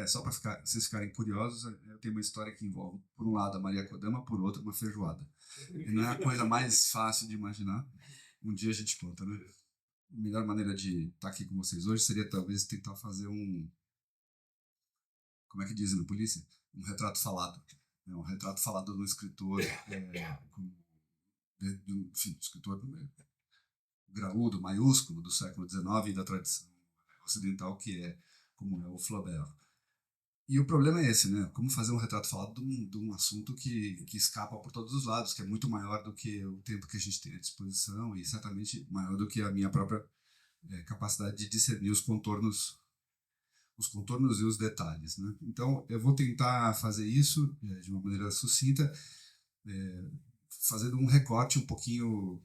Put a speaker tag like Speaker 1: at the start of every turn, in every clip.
Speaker 1: Só para vocês ficarem curiosos, eu tenho uma história que envolve, por um lado, a Maria Kodama, por outro, uma feijoada. E não é a coisa mais fácil de imaginar. Um dia a gente conta, né? A melhor maneira de estar aqui com vocês hoje seria talvez tentar fazer como é que dizem na polícia? Um retrato falado. Um retrato falado de um escritor, enfim, escritor graúdo, maiúsculo do século XIX e da tradição ocidental, que é como é o Flaubert. E o problema é esse, né? Como fazer um retrato falado de um assunto que escapa por todos os lados, que é muito maior do que o tempo que a gente tem à disposição e certamente maior do que a minha própria capacidade de discernir os contornos e os detalhes, né? Então, eu vou tentar fazer isso de uma maneira sucinta, fazendo um recorte um pouquinho,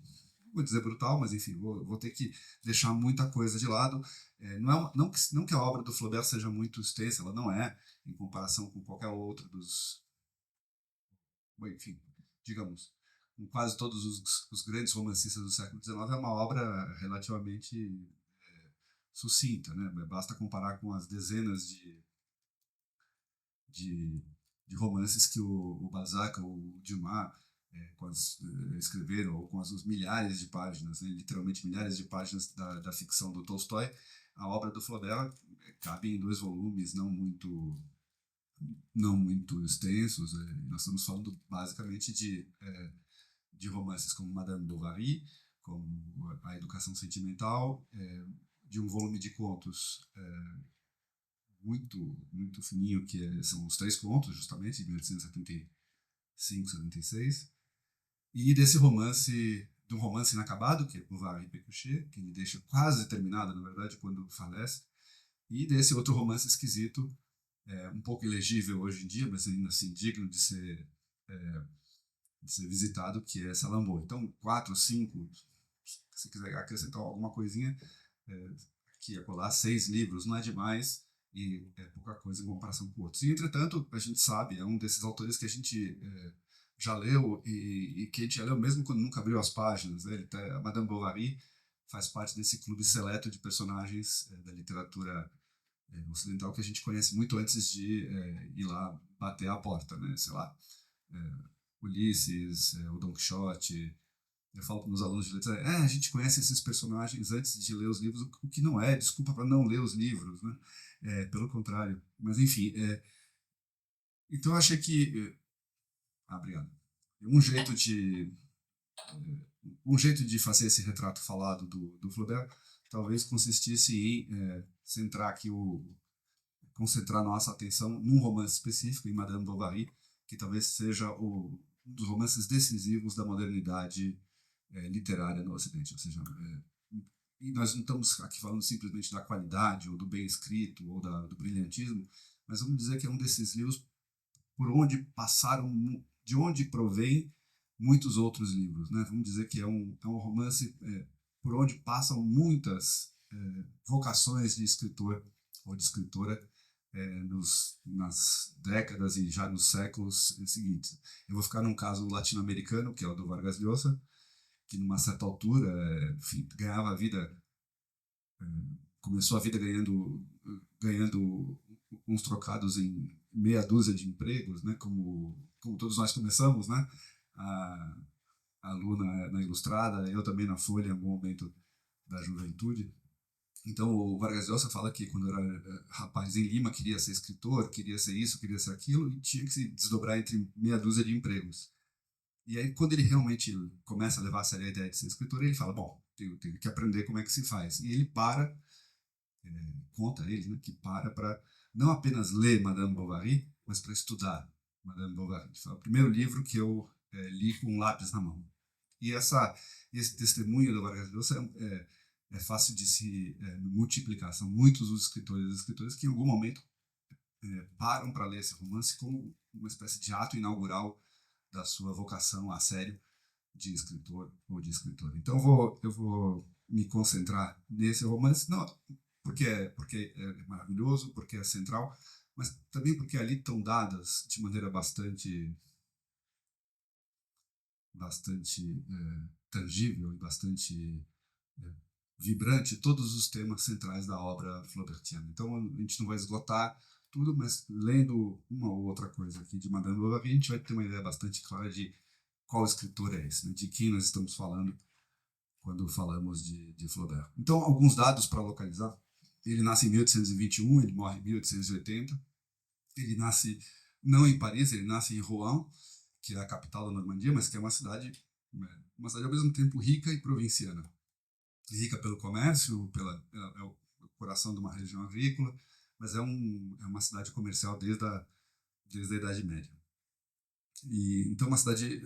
Speaker 1: vou dizer brutal, mas enfim, vou ter que deixar muita coisa de lado. Não que a obra do Flaubert seja muito extensa, ela não é, em comparação com qualquer outra enfim, digamos, com quase todos os grandes romancistas do século XIX, é uma obra relativamente sucinta, né? Basta comparar com as dezenas de, de romances que o Balzac ou o Dumas escreveram, ou com as milhares de páginas, né? Literalmente milhares de páginas da ficção do Tolstói. A obra do Flaubert cabe em 2 volumes, não muito extensos. Nós estamos falando basicamente de romances como Madame Bovary, como A Educação Sentimental, de um volume de contos muito fininho, são os 3 contos, justamente, de 1875, 76, e de um romance inacabado, que é Bovary e Pécuchet, que ele deixa quase terminado, na verdade, quando falece, e desse outro romance esquisito, um pouco ilegível hoje em dia, mas ainda assim digno de ser visitado, que é Salammbô. Então, 4, 5, se quiser acrescentar alguma coisinha, aqui e acolá, 6 livros, não é demais, e é pouca coisa em comparação com outros. E, entretanto, a gente sabe, é um desses autores que a gente já leu e que a gente já leu mesmo quando nunca abriu as páginas, né? A Madame Bovary faz parte desse clube seleto de personagens da literatura ocidental que a gente conhece muito antes de ir lá bater a porta, né? Sei lá, Ulisses, o Don Quixote. Eu falo para meus alunos de letras, a gente conhece esses personagens antes de ler os livros, o que não é desculpa para não ler os livros, né? Pelo contrário. Mas, enfim, então eu achei que... obrigado. Um jeito de fazer esse retrato falado do Flaubert talvez consistisse em concentrar nossa atenção num romance específico, em Madame Bovary, que talvez seja um dos romances decisivos da modernidade literária no Ocidente. Ou seja, e nós não estamos aqui falando simplesmente da qualidade ou do bem escrito ou do brilhantismo, mas vamos dizer que é um desses livros por onde passaram, de onde provém muitos outros livros, né? Vamos dizer que é um romance por onde passam muitas vocações de escritor ou de escritora nas décadas e já nos séculos seguintes. Eu vou ficar num caso latino-americano, que é o do Vargas Llosa, que numa certa altura, enfim, ganhava a vida, começou a vida ganhando uns trocados em meia dúzia de empregos, né? Como todos nós começamos, né? A Lu na Ilustrada, eu também na Folha, em algum momento da juventude. Então, o Vargas Llosa fala que quando era rapaz em Lima, queria ser escritor, queria ser isso, queria ser aquilo, e tinha que se desdobrar entre meia dúzia de empregos. E aí, quando ele realmente começa a levar a sério a ideia de ser escritor, ele fala, bom, tenho que aprender como é que se faz. E ele conta ele, né, que para não apenas ler Madame Bovary, mas para estudar Madame Bovary. Foi o primeiro livro que eu li com um lápis na mão. E esse testemunho do Vargas Llosa é fácil de se multiplicar. São muitos os escritores e escritoras que em algum momento param para ler esse romance como uma espécie de ato inaugural da sua vocação a sério de escritor ou de escritora. Então eu vou me concentrar nesse romance, não porque é maravilhoso, porque é central, mas também porque ali estão dadas de maneira bastante tangível e bastante vibrante todos os temas centrais da obra flaubertiana. Então a gente não vai esgotar tudo, mas lendo uma ou outra coisa aqui de Madame Bovary, a gente vai ter uma ideia bastante clara de qual escritor é esse, né? De quem nós estamos falando quando falamos de Flaubert. Então, alguns dados para localizar. Ele nasce em 1821, ele morre em 1880. Ele nasce não em Paris, ele nasce em Rouen, que é a capital da Normandia, mas que é uma cidade ao mesmo tempo rica e provinciana. Rica pelo comércio, é o coração de uma região agrícola, mas é uma cidade comercial desde a Idade Média. Então, uma cidade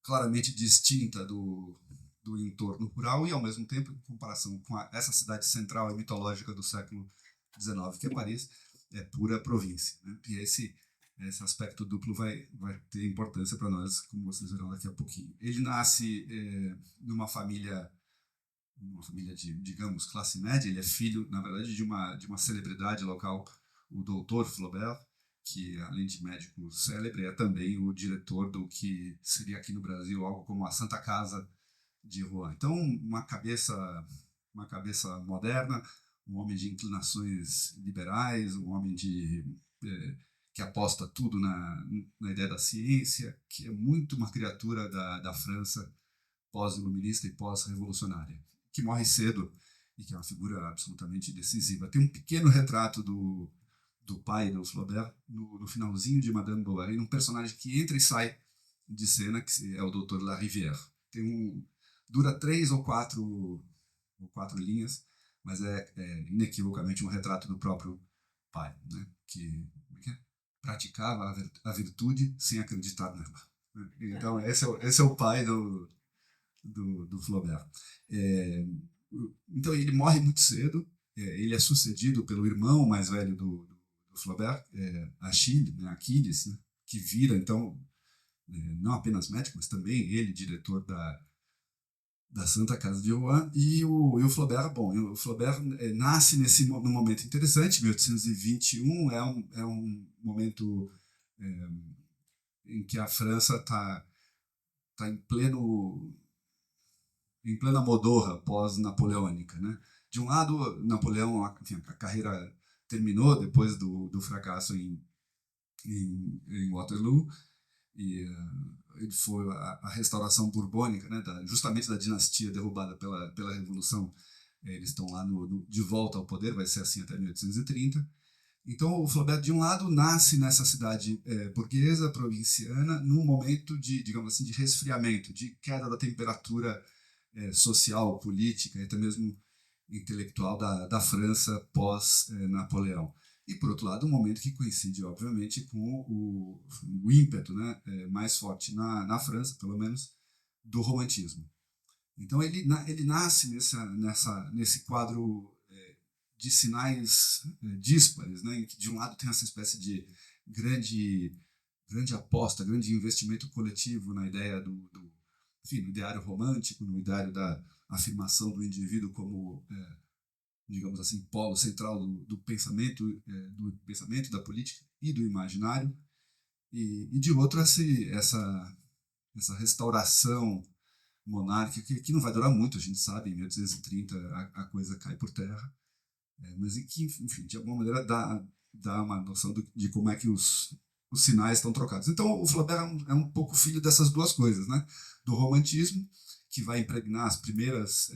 Speaker 1: claramente distinta do entorno rural e, ao mesmo tempo, em comparação com essa cidade central e mitológica do século XIX, que é Paris, é pura província. Né? E esse aspecto duplo vai ter importância para nós, como vocês verão daqui a pouquinho. Ele nasce numa família de, digamos, classe média. Ele é filho, na verdade, de uma celebridade local, o doutor Flaubert, que, além de médico célebre, é também o diretor do que seria aqui no Brasil algo como a Santa Casa de Rouen. Então, uma cabeça moderna, um homem de inclinações liberais, um homem que aposta tudo na ideia da ciência, que é muito uma criatura da França pós-iluminista e pós-revolucionária, que morre cedo e que é uma figura absolutamente decisiva. Tem um pequeno retrato do pai do Flaubert no finalzinho de Madame Bovary, um personagem que entra e sai de cena, que é o Dr. Larivière. Dura 3 ou 4 linhas, mas é inequivocamente um retrato do próprio pai, né? que praticava a virtude sem acreditar nela. Então, esse é o pai do Flaubert. Então, ele morre muito cedo. Ele é sucedido pelo irmão mais velho do Flaubert, Achille, né, Aquiles, né, que vira, então, não apenas médico, mas também ele, diretor da Santa Casa de Rouen. E o Flaubert, o Flaubert nasce num momento interessante. 1821 é um momento em que a França está em plena modorra pós-napoleônica, né? De um lado, Napoleão, enfim, a carreira terminou depois do fracasso em Waterloo, e ele foi a restauração borbônica, né, justamente da dinastia derrubada pela Revolução. Eles estão lá de volta ao poder, vai ser assim até 1830. Então, o Flaubert, de um lado, nasce nessa cidade burguesa, provinciana, num momento de, digamos assim, de resfriamento, de queda da temperatura social, política e até mesmo intelectual da França pós-Napoleão. E, por outro lado, um momento que coincide, obviamente, com o ímpeto, né, mais forte na França, pelo menos, do romantismo. Então, ele nasce nesse quadro de sinais díspares, né, em que, de um lado, tem essa espécie de grande aposta, grande investimento coletivo na ideia enfim, no ideário romântico, no ideário da afirmação do indivíduo como digamos assim, polo central do pensamento, da política e do imaginário, e de outro essa restauração monárquica que não vai durar muito, a gente sabe, em 1830 a coisa cai por terra, mas que, enfim, de alguma maneira dá uma noção de como é que os sinais estão trocados. Então, o Flaubert é um pouco filho dessas duas coisas, né? Do romantismo, que vai impregnar as primeiras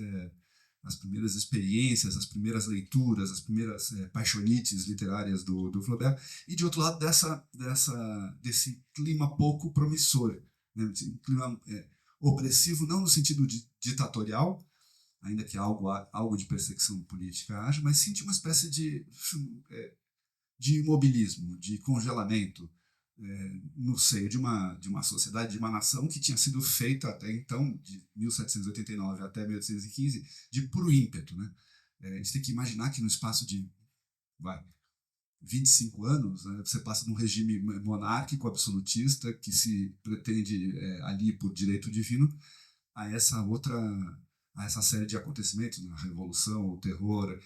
Speaker 1: experiências, as primeiras leituras, as primeiras paixonites literárias do Flaubert, e, de outro lado, desse clima pouco promissor, né? Um clima opressivo, não no sentido ditatorial, ainda que algo de perseguição política haja, mas sim de uma espécie de imobilismo, de congelamento no seio de uma sociedade, de uma nação que tinha sido feita até então, de 1789 até 1815, de puro ímpeto. Né? A gente tem que imaginar que no espaço de 25 anos, né, você passa de um regime monárquico absolutista que se pretende ali por direito divino a essa série de acontecimentos, né? A Revolução, o terror,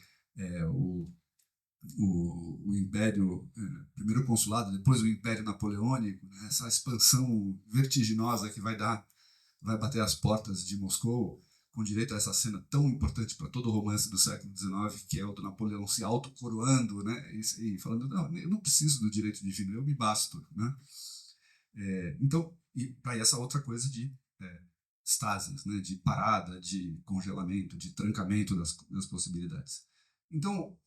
Speaker 1: o Império, primeiro o Consulado, depois o Império Napoleônico, né? Essa expansão vertiginosa que vai bater as portas de Moscou com direito a essa cena tão importante para todo o romance do século XIX, que é o do Napoleão se autocoroando, né, e falando, não, eu não preciso do direito divino, eu me basto, né? Então, e para essa outra coisa de estases, né, de parada, de congelamento, de trancamento das possibilidades. Então,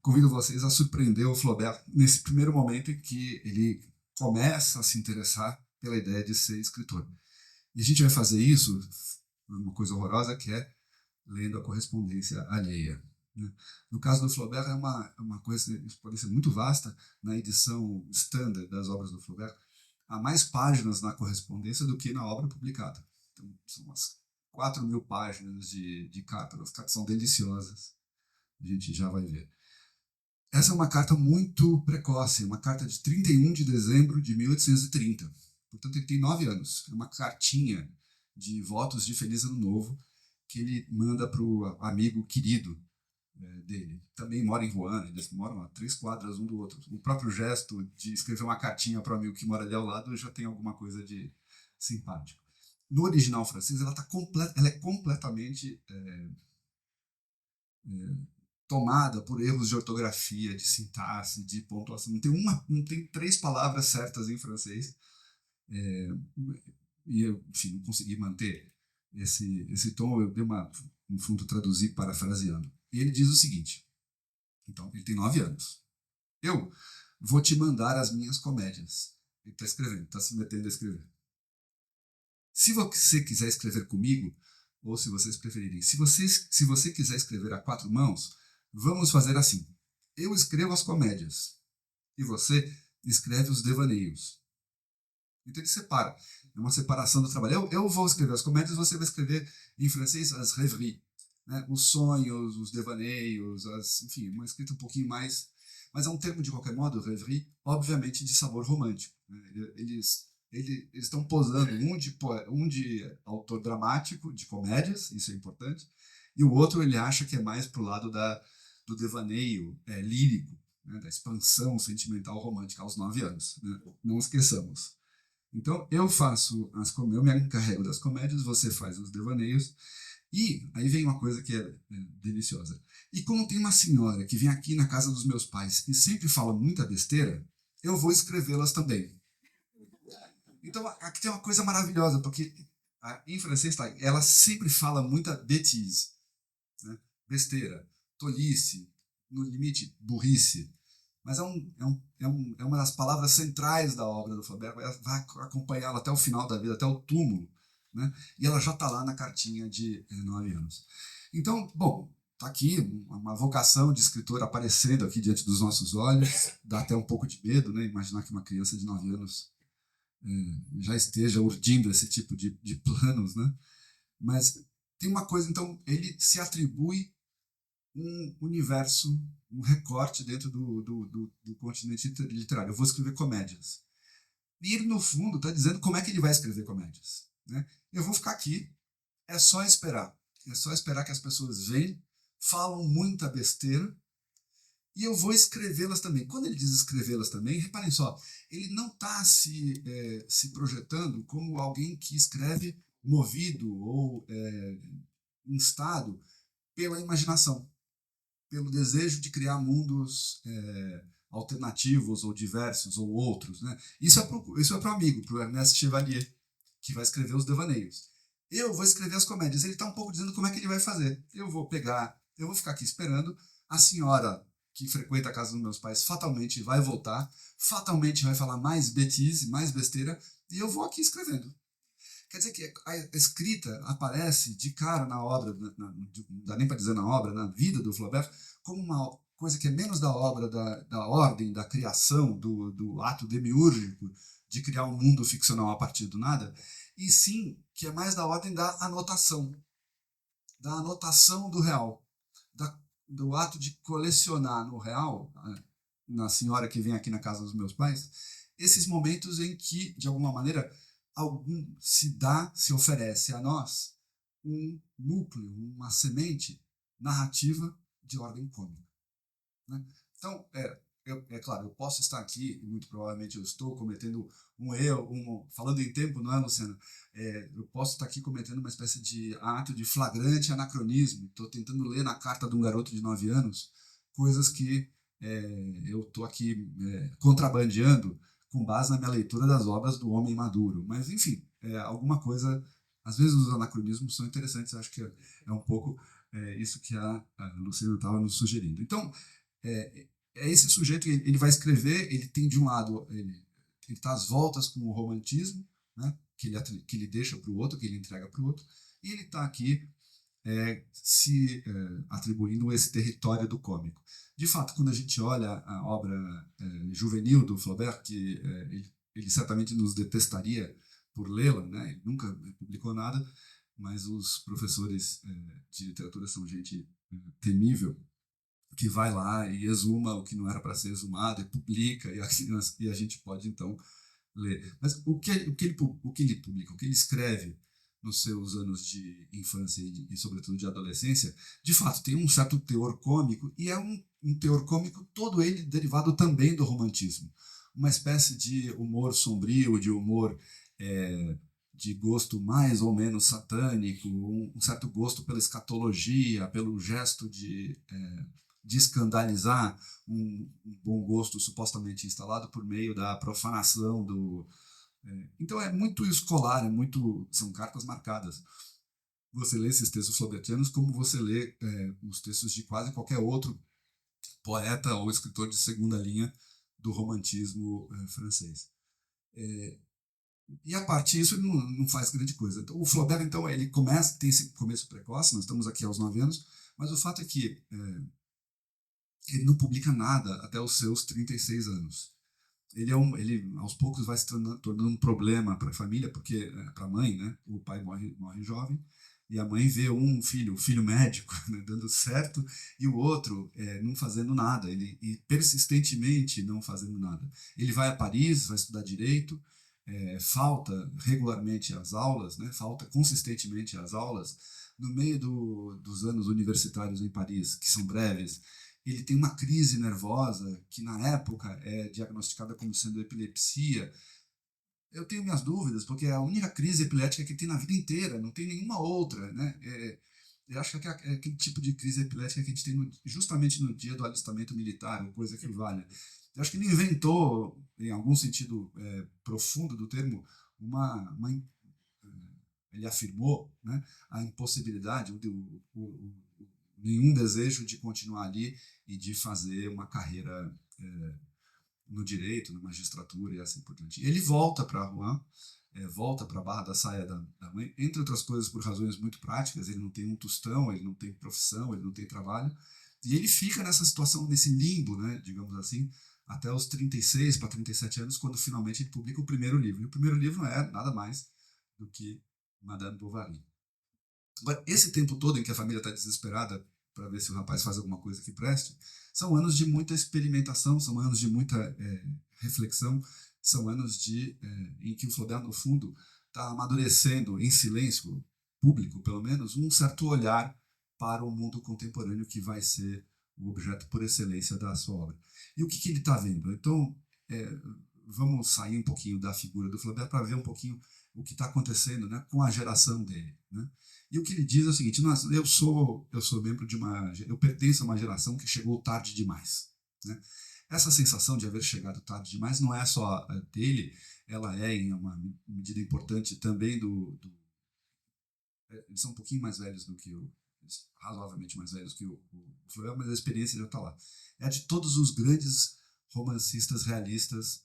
Speaker 1: convido vocês a surpreender o Flaubert nesse primeiro momento em que ele começa a se interessar pela ideia de ser escritor. E a gente vai fazer isso, uma coisa horrorosa, que é lendo a correspondência alheia. Né? No caso do Flaubert, é uma coisa que pode ser muito vasta. Na edição standard das obras do Flaubert, há mais páginas na correspondência do que na obra publicada. Então, são umas 4.000 páginas de cartas. As cartas são deliciosas. A gente já vai ver. Essa é uma carta muito precoce, uma carta de 31 de dezembro de 1830. Portanto, ele tem 9 anos. É uma cartinha de votos de Feliz Ano Novo que ele manda para o amigo querido dele. Também mora em Rouen, eles moram a 3 quadras um do outro. O próprio gesto de escrever uma cartinha para o amigo que mora ali ao lado já tem alguma coisa de simpático. No original francês, ela é completamente tomada por erros de ortografia, de sintaxe, de pontuação. Não tem 3 palavras certas em francês. E eu, enfim, não consegui manter esse tom. Eu dei no fundo, traduzir parafraseando. E ele diz o seguinte, então, ele tem 9 anos. Eu vou te mandar as minhas comédias. Ele está escrevendo, está se metendo a escrever. Se você quiser escrever comigo, ou se vocês preferirem, se você quiser escrever a 4 mãos, vamos fazer assim. Eu escrevo as comédias e você escreve os devaneios. Então ele separa. É uma separação do trabalho. Eu vou escrever as comédias, você vai escrever em francês as rêveries, né? Os sonhos, os devaneios, enfim, uma escrita um pouquinho mais... Mas é um termo, de qualquer modo, rêverie, obviamente de sabor romântico. Né? Eles estão posando um de autor dramático, de comédias, isso é importante, e o outro ele acha que é mais para o lado do devaneio lírico, né? Da expansão sentimental romântica aos 9 anos. Né? Não esqueçamos. Então, eu me encarrego das comédias, você faz os devaneios, e aí vem uma coisa que é deliciosa. E como tem uma senhora que vem aqui na casa dos meus pais e sempre fala muita besteira, eu vou escrevê-las também. Então, aqui tem uma coisa maravilhosa, porque em francês ela sempre fala muita bêtise, né? Besteira, tolice, no limite, burrice. Mas é uma das palavras centrais da obra do Flaubert, vai acompanhá-la até o final da vida, até o túmulo, né? E ela já está lá na cartinha de 9 anos. Então, bom, está aqui uma vocação de escritor aparecendo aqui diante dos nossos olhos, dá até um pouco de medo, né? Imaginar que uma criança de 9 anos já esteja urdindo esse tipo de planos, né? Mas tem uma coisa, então, ele se atribui um universo, um recorte dentro do continente literário. Eu vou escrever comédias. E ele, no fundo, está dizendo como é que ele vai escrever comédias. Né? Eu vou ficar aqui, é só esperar. É só esperar que as pessoas venham, falam muita besteira, e eu vou escrevê-las também. Quando ele diz escrevê-las também, reparem só, ele não está se projetando como alguém que escreve movido ou instado pela imaginação, pelo desejo de criar mundos alternativos ou diversos ou outros. Né? Isso é para o amigo, para o Ernest Chevalier, que vai escrever os devaneios. Eu vou escrever as comédias. Ele está um pouco dizendo como é que ele vai fazer. Eu vou ficar aqui esperando. A senhora que frequenta a casa dos meus pais fatalmente vai voltar, fatalmente vai falar mais bêtise, mais besteira, e eu vou aqui escrevendo. Quer dizer que a escrita aparece de cara na obra, não dá nem para dizer na obra, na vida do Flaubert, como uma coisa que é menos da obra, da ordem, da criação, do ato demiúrgico de criar um mundo ficcional a partir do nada, e sim que é mais da ordem da anotação do real, do ato de colecionar no real, na senhora que vem aqui na casa dos meus pais, esses momentos em que, de alguma maneira, se oferece a nós um núcleo, uma semente narrativa de ordem cômica. Né? Então, é claro, eu posso estar aqui, e muito provavelmente eu estou cometendo um erro, falando em tempo, não é, Luciano? Eu posso estar aqui cometendo uma espécie de ato de flagrante anacronismo. Estou tentando ler na carta de um garoto de 9 anos coisas que eu estou aqui contrabandeando com base na minha leitura das obras do homem maduro. Mas, enfim, alguma coisa. Às vezes os anacronismos são interessantes, acho que é um pouco isso que a Luciana estava nos sugerindo. Então, é, esse sujeito, ele vai escrever, ele tem de um lado, ele está às voltas com o romantismo, né, que ele deixa para o outro, que ele entrega para o outro, e ele está aqui se atribuindo esse território do cômico. De fato, quando a gente olha a obra juvenil do Flaubert, que ele certamente nos detestaria por lê-la, né, ele nunca publicou nada, mas os professores de literatura são gente temível, que vai lá e exuma o que não era para ser exumado e publica, e a gente pode, então, ler. Mas o que ele publica, o que ele escreve nos seus anos de infância e sobretudo, de adolescência, de fato, tem um certo teor cômico, e é um teor cômico todo ele derivado também do romantismo. Uma espécie de humor sombrio, de humor de gosto mais ou menos satânico, um certo gosto pela escatologia, pelo gesto de escandalizar um bom gosto supostamente instalado por meio da profanação do. Então é muito escolar, são cartas marcadas. Você lê esses textos flaubertianos como você lê os textos de quase qualquer outro poeta ou escritor de segunda linha do romantismo francês. E a partir disso ele não faz grande coisa. Então, o Flaubert, então, ele tem esse começo precoce, nós estamos aqui aos 9 anos, mas o fato é que ele não publica nada até os seus 36 anos. Ele aos poucos vai se tornando um problema para a família, porque para a mãe, né, o pai morre jovem, e a mãe vê o filho médico, né, dando certo, e o outro não fazendo nada, e persistentemente não fazendo nada. Ele vai a Paris, vai estudar direito, falta regularmente às aulas, né, falta consistentemente às aulas, no meio dos anos universitários em Paris, que são breves. Ele tem uma crise nervosa que na época é diagnosticada como sendo epilepsia. Eu tenho minhas dúvidas, porque é a única crise epilética que tem na vida inteira, não tem nenhuma outra, né? Eu acho que é aquele tipo de crise epilética que a gente tem justamente no dia do alistamento militar, ou coisa que valha. Eu acho que ele inventou, em algum sentido profundo do termo, ele afirmou, né, a impossibilidade, nenhum desejo de continuar ali e de fazer uma carreira no direito, na magistratura e assim por diante. E ele volta para Rouen, volta para a Barra da Saia da Mãe, entre outras coisas por razões muito práticas. Ele não tem um tostão, ele não tem profissão, ele não tem trabalho, e ele fica nessa situação, nesse limbo, né, digamos assim, até os 36 para 37 anos, quando finalmente ele publica o primeiro livro. E o primeiro livro não é nada mais do que Madame Bovary. Agora, esse tempo todo em que a família está desesperada para ver se o rapaz faz alguma coisa que preste, são anos de muita experimentação, são anos de muita reflexão, são anos em que o Flaubert, no fundo, está amadurecendo em silêncio público, pelo menos, um certo olhar para o mundo contemporâneo que vai ser o objeto por excelência da sua obra. E o que ele está vendo? Então, vamos sair um pouquinho da figura do Flaubert para ver um pouquinho o que está acontecendo, né, com a geração dele, né? E o que ele diz é o seguinte: eu sou membro eu pertenço a uma geração que chegou tarde demais, né? Essa sensação de haver chegado tarde demais não é só dele, ela é em uma medida importante também eles são um pouquinho mais velhos do que razoavelmente mais velhos que o Flaubert, mas a experiência já está lá. É de todos os grandes romancistas realistas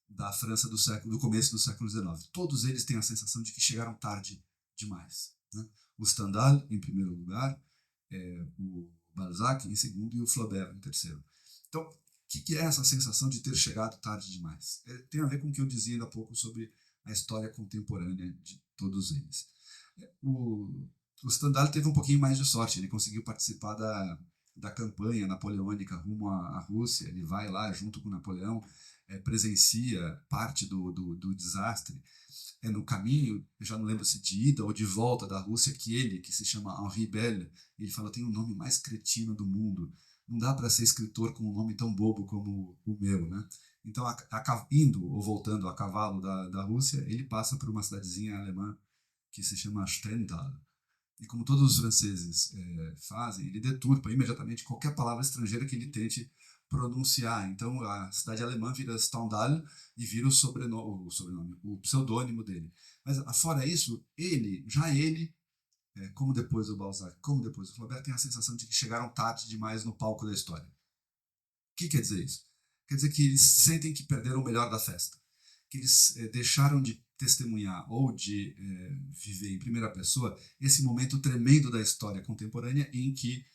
Speaker 1: da França do começo do século XIX. Todos eles têm a sensação de que chegaram tarde demais, né? O Stendhal, em primeiro lugar, o Balzac, em segundo, e o Flaubert, em terceiro. Então, o que é essa sensação de ter chegado tarde demais? Tem a ver com o que eu dizia ainda há pouco sobre a história contemporânea de todos eles. O Stendhal teve um pouquinho mais de sorte, ele conseguiu participar da campanha napoleônica rumo à Rússia, ele vai lá junto com Napoleão, presencia parte do desastre. No caminho, eu já não lembro se de ida ou de volta da Rússia, que se chama Henri Belle, ele fala: tem o nome mais cretino do mundo, não dá para ser escritor com um nome tão bobo como o meu, né? Então, indo ou voltando a cavalo da Rússia, ele passa por uma cidadezinha alemã que se chama Stendhal. E como todos os franceses fazem, ele deturpa imediatamente qualquer palavra estrangeira que ele tente pronunciar. Então, a cidade alemã vira Stendhal e vira o pseudônimo dele. Mas, fora isso, ele, como depois o Balzac, como depois o Flaubert, tem a sensação de que chegaram tarde demais no palco da história. O que quer dizer isso? Quer dizer que eles sentem que perderam o melhor da festa, que eles deixaram de testemunhar ou de viver em primeira pessoa esse momento tremendo da história contemporânea em que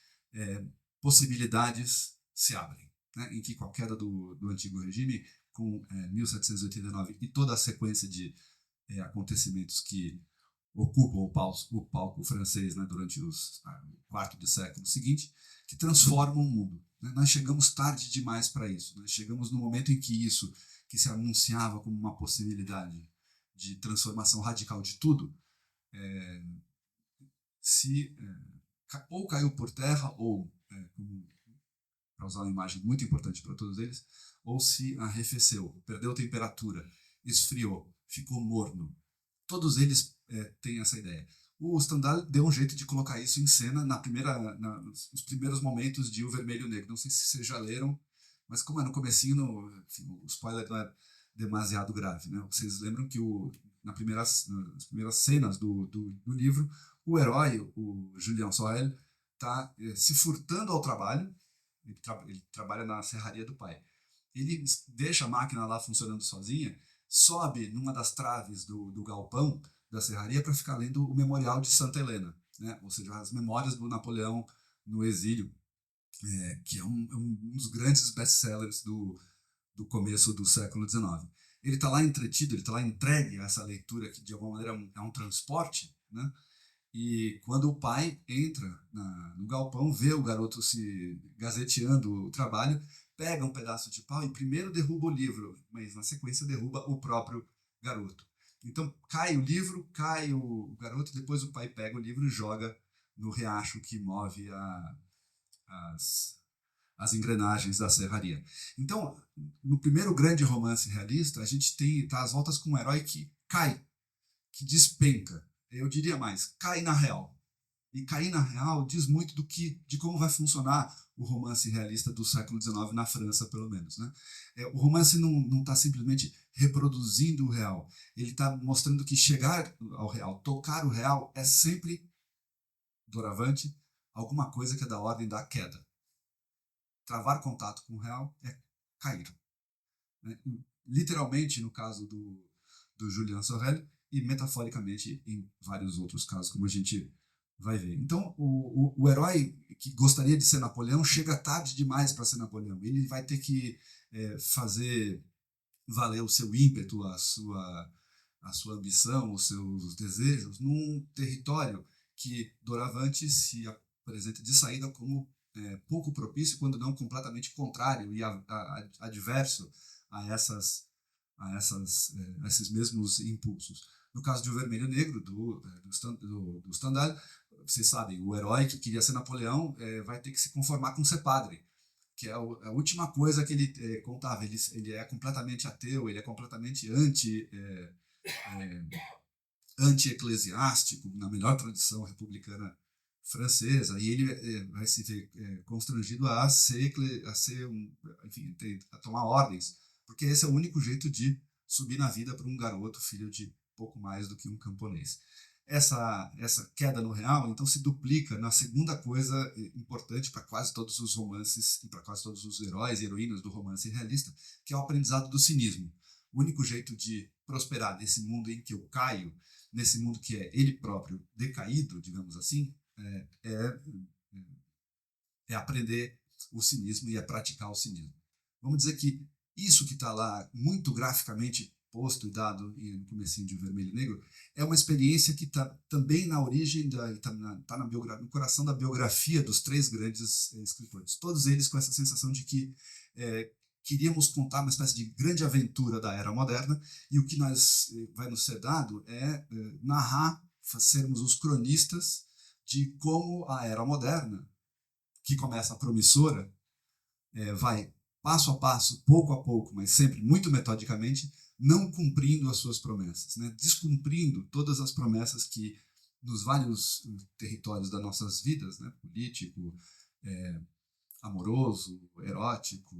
Speaker 1: possibilidades se abrem, né? Em que com a queda do antigo regime, com 1789 e toda a sequência de acontecimentos que ocupam o palco francês, né, durante o quarto de século seguinte, que transformam o mundo. Né? Nós chegamos tarde demais para isso. Nós chegamos no momento em que isso, que se anunciava como uma possibilidade de transformação radical de tudo, ou caiu por terra, ou, para usar uma imagem muito importante para todos eles, ou se arrefeceu, perdeu temperatura, esfriou, ficou morno. Todos eles têm essa ideia. O Stendhal deu um jeito de colocar isso em cena nos primeiros momentos de O Vermelho e o Negro. Não sei se vocês já leram, mas como é no comecinho, enfim, o spoiler não é demasiado grave, né? Vocês lembram que nas primeiras cenas do livro, o herói, o Julien Sorel, está se furtando ao trabalho. Ele trabalha na serraria do pai. Ele deixa a máquina lá funcionando sozinha, sobe numa das traves do galpão da serraria para ficar lendo o Memorial de Santa Helena, né? Ou seja, as memórias do Napoleão no exílio, que é um dos grandes best-sellers do começo do século XIX. Ele está lá entretido, ele está lá entregue a essa leitura que de alguma maneira é um transporte, né? E quando o pai entra no galpão, vê o garoto se gazeteando o trabalho, pega um pedaço de pau e primeiro derruba o livro, mas na sequência derruba o próprio garoto. Então cai o livro, cai o garoto, depois o pai pega o livro e joga no riacho que move as engrenagens da serraria. Então, no primeiro grande romance realista, a gente tá às voltas com um herói que cai, que despenca. Eu diria mais, cai na real. E cair na real diz muito de como vai funcionar o romance realista do século XIX na França, pelo menos, né? O romance não está simplesmente reproduzindo o real. Ele está mostrando que chegar ao real, tocar o real, é sempre, doravante, alguma coisa que é da ordem da queda. Travar contato com o real é cair. Né? Literalmente, no caso do Julien Sorel, e metaforicamente em vários outros casos, como a gente vai ver. Então, o herói que gostaria de ser Napoleão chega tarde demais para ser Napoleão. Ele vai ter que fazer valer o seu ímpeto, a sua ambição, os seus desejos, num território que, doravante, se apresenta de saída como pouco propício, quando não completamente contrário e adverso a esses mesmos impulsos. No caso de O Vermelho e o Negro, do Stendhal, vocês sabem, o herói que queria ser Napoleão vai ter que se conformar com ser padre, que é a última coisa que ele contava. Ele é completamente ateu, ele é completamente anti-eclesiástico, na melhor tradição republicana francesa, e ele vai se ver constrangido a tomar ordens, porque esse é o único jeito de subir na vida para um garoto, filho de pouco mais do que um camponês. Essa queda no real, então, se duplica na segunda coisa importante para quase todos os romances e para quase todos os heróis e heroínas do romance realista, que é o aprendizado do cinismo. O único jeito de prosperar nesse mundo em que eu caio, nesse mundo que é ele próprio decaído, digamos assim, é aprender o cinismo e é praticar o cinismo. Vamos dizer que isso que está lá muito graficamente posto e dado no comecinho de O Vermelho e Negro é uma experiência que está também na origem, está no coração da biografia dos três grandes escritores. Todos eles com essa sensação de que queríamos contar uma espécie de grande aventura da era moderna, e o que vai nos ser dado é narrar, sermos os cronistas de como a era moderna, que começa promissora, vai passo a passo, pouco a pouco, mas sempre muito metodicamente, não cumprindo as suas promessas, né? Descumprindo todas as promessas que nos vários territórios das nossas vidas, né? Político, amoroso, erótico,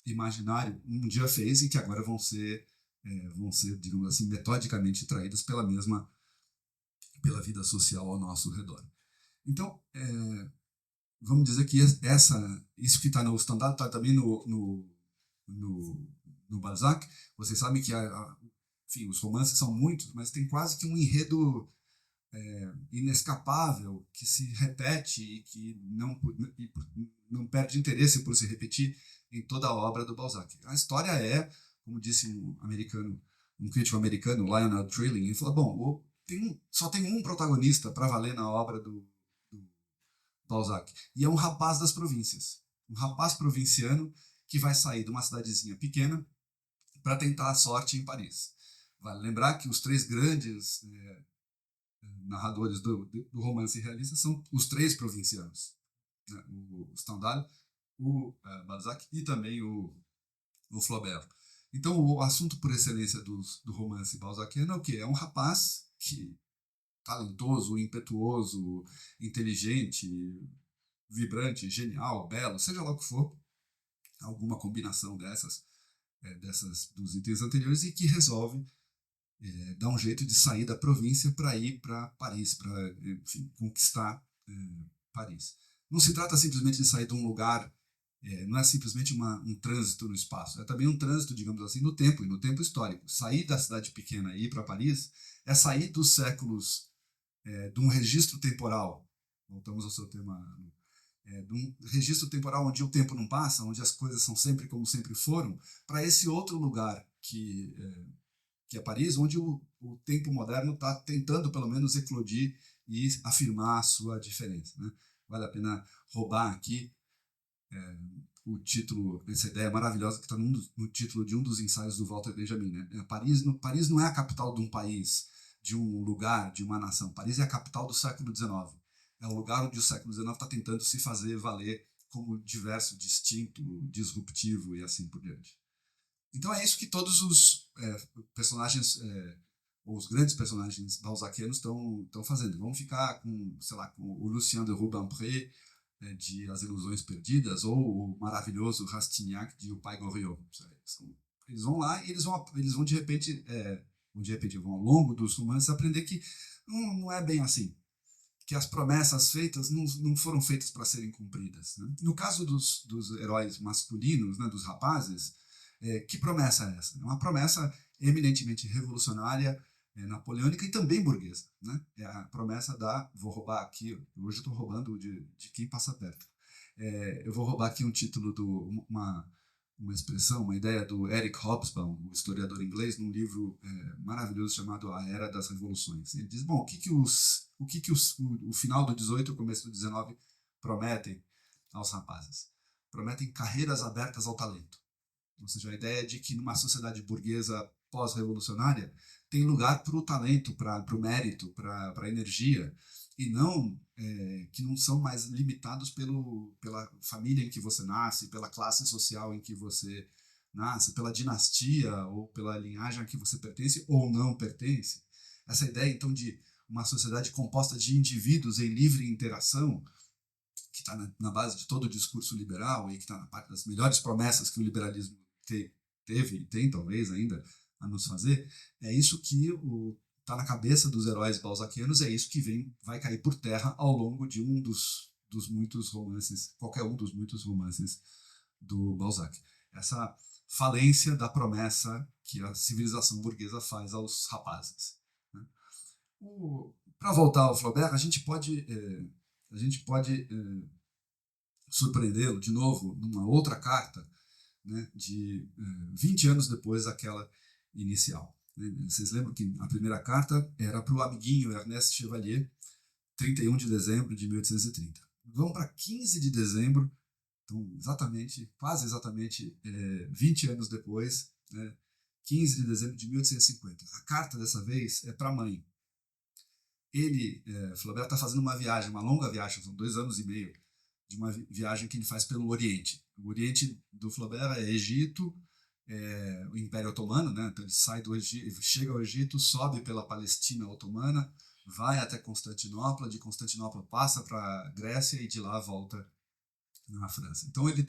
Speaker 1: imaginário, um dia fez e que agora vão ser, digamos assim, metodicamente traídas pela vida social ao nosso redor. Então, vamos dizer que isso que está no Stendhal está também no Balzac. Vocês sabem que enfim, os romances são muitos, mas tem quase que um enredo inescapável que se repete e que não perde interesse por se repetir em toda a obra do Balzac. A história como disse um crítico americano, Lionel Trilling, ele falou: bom, só tem um protagonista para valer na obra do Balzac, e é um rapaz das províncias, um rapaz provinciano que vai sair de uma cidadezinha pequena para tentar a sorte em Paris. Vale lembrar que os três grandes narradores do romance realista são os três provincianos, né? O Stendhal, o Balzac e também o Flaubert. Então, o assunto por excelência do romance balzaciano é o quê? É um rapaz talentoso, impetuoso, inteligente, vibrante, genial, belo, seja lá o que for, alguma combinação dessas dos itens anteriores, e que resolve dar um jeito de sair da província para ir para Paris, para conquistar Paris. Não se trata simplesmente de sair de um lugar, não é simplesmente um trânsito no espaço, é também um trânsito, digamos assim, no tempo, e no tempo histórico. Sair da cidade pequena e ir para Paris é sair dos séculos de um registro temporal, voltamos ao seu tema, de um registro temporal onde o tempo não passa, onde as coisas são sempre como sempre foram, para esse outro lugar que é Paris, onde o tempo moderno está tentando pelo menos eclodir e afirmar a sua diferença, né? Vale a pena roubar aqui o título, essa ideia maravilhosa que está no título de um dos ensaios do Walter Benjamin, né? Paris não é a capital de um país, de um lugar, de uma nação. Paris é a capital do século XIX. É o lugar onde o século XIX está tentando se fazer valer como diverso, distinto, disruptivo e assim por diante. Então é isso que todos os personagens, ou os grandes personagens balzaquianos estão fazendo. Vamos ficar com, sei lá, com o Lucien de Rubempré, de As Ilusões Perdidas, ou o maravilhoso Rastignac, de O Pai Goriot. Eles vão lá e eles vão de repente, vão ao longo dos romances aprender que não é bem assim, que as promessas feitas não foram feitas para serem cumpridas, né? No caso dos heróis masculinos, né, dos rapazes, que promessa é essa? É uma promessa eminentemente revolucionária, napoleônica e também burguesa, né? É a promessa vou roubar aqui, hoje eu estou roubando de quem passa perto, eu vou roubar aqui um título, uma expressão, uma ideia do Eric Hobsbawm, o historiador inglês, num livro maravilhoso chamado A Era das Revoluções. Ele diz, bom, o que o final do 18 e o começo do 19 prometem aos rapazes? Prometem carreiras abertas ao talento. Ou seja, a ideia de que numa sociedade burguesa pós-revolucionária tem lugar para o talento, para o mérito, para a energia, e não que não são mais limitados pela família em que você nasce, pela classe social em que você nasce, pela dinastia ou pela linhagem a que você pertence ou não pertence. Essa ideia, então, de uma sociedade composta de indivíduos em livre interação, que está na base de todo o discurso liberal e que está na parte das melhores promessas que o liberalismo teve e tem, talvez, ainda a nos fazer, é isso que está na cabeça dos heróis balzaquianos, é isso que vai cair por terra ao longo de um dos muitos romances, qualquer um dos muitos romances do Balzac. Essa falência da promessa que a civilização burguesa faz aos rapazes, né? Para voltar ao Flaubert, a gente pode surpreendê-lo de novo numa outra carta, né, de 20 anos depois daquela inicial. Vocês lembram que a primeira carta era para o amiguinho Ernest Chevalier, 31 de dezembro de 1830. Vamos para 15 de dezembro, então quase exatamente 20 anos depois, né, 15 de dezembro de 1850. A carta dessa vez é para a mãe. Flaubert está fazendo uma longa viagem, são 2 anos e meio, de uma viagem que ele faz pelo Oriente. O Oriente do Flaubert é Egito, o Império Otomano, né? Então ele sai do Egito, chega ao Egito, sobe pela Palestina Otomana, vai até Constantinopla, de Constantinopla passa para a Grécia e de lá volta na França. Então ele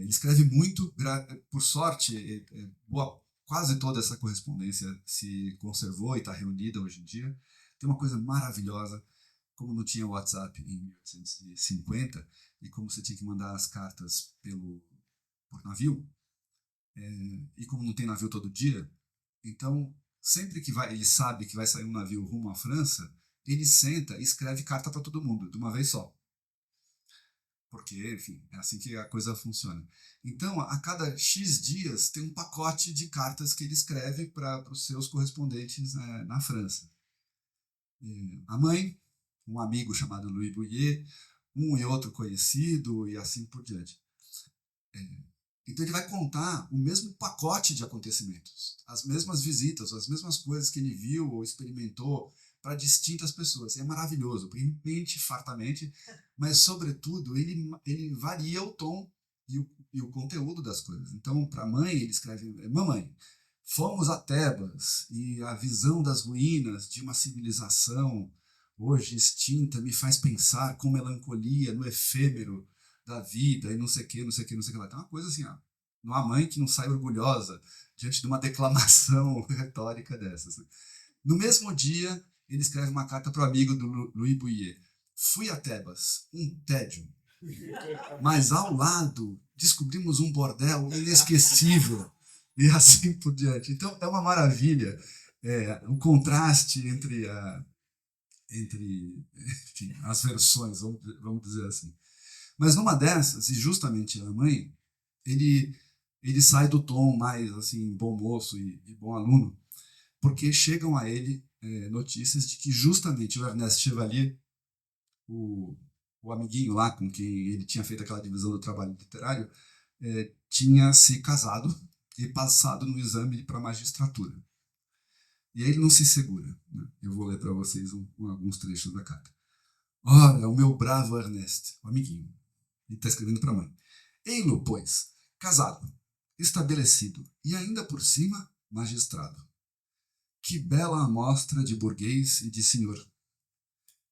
Speaker 1: escreve muito, por sorte, quase toda essa correspondência se conservou e está reunida hoje em dia. Tem uma coisa maravilhosa, como não tinha WhatsApp em 1850 e como você tinha que mandar as cartas por navio, e como não tem navio todo dia, então sempre que ele sabe que vai sair um navio rumo à França, ele senta e escreve carta para todo mundo, de uma vez só. Porque, enfim, é assim que a coisa funciona. Então, a cada X dias, tem um pacote de cartas que ele escreve para os seus correspondentes na França. A mãe, um amigo chamado Louis Bouillet, um e outro conhecido, e assim por diante. Então, ele vai contar o mesmo pacote de acontecimentos, as mesmas visitas, as mesmas coisas que ele viu ou experimentou para distintas pessoas. É maravilhoso, porque ele mente fartamente, mas, sobretudo, ele varia o tom e o conteúdo das coisas. Então, para a mãe, ele escreve: Mamãe, fomos a Tebas e a visão das ruínas de uma civilização hoje extinta me faz pensar com melancolia no efêmero da vida e não sei o que, não sei o que, não sei o que lá. Tem uma coisa assim, não há mãe que não sai orgulhosa diante de uma declamação retórica dessas. No mesmo dia, ele escreve uma carta para o amigo do Louis Bouillet. Fui a Tebas, um tédio. Mas ao lado, descobrimos um bordel inesquecível. E assim por diante. Então, é uma maravilha o contraste entre enfim, as versões, vamos dizer assim. Mas numa dessas, e justamente a mãe, ele sai do tom mais assim, bom moço e bom aluno, porque chegam a ele notícias de que justamente o Ernest Chevalier, o amiguinho lá com quem ele tinha feito aquela divisão do trabalho literário, tinha se casado e passado no exame para magistratura. E aí ele não se segura. Né? Eu vou ler para vocês alguns trechos da carta. Ora, o meu bravo Ernest, o amiguinho, ele está escrevendo para a mãe. Ei-lo, pois, casado, estabelecido e ainda por cima magistrado. Que bela amostra de burguês e de senhor.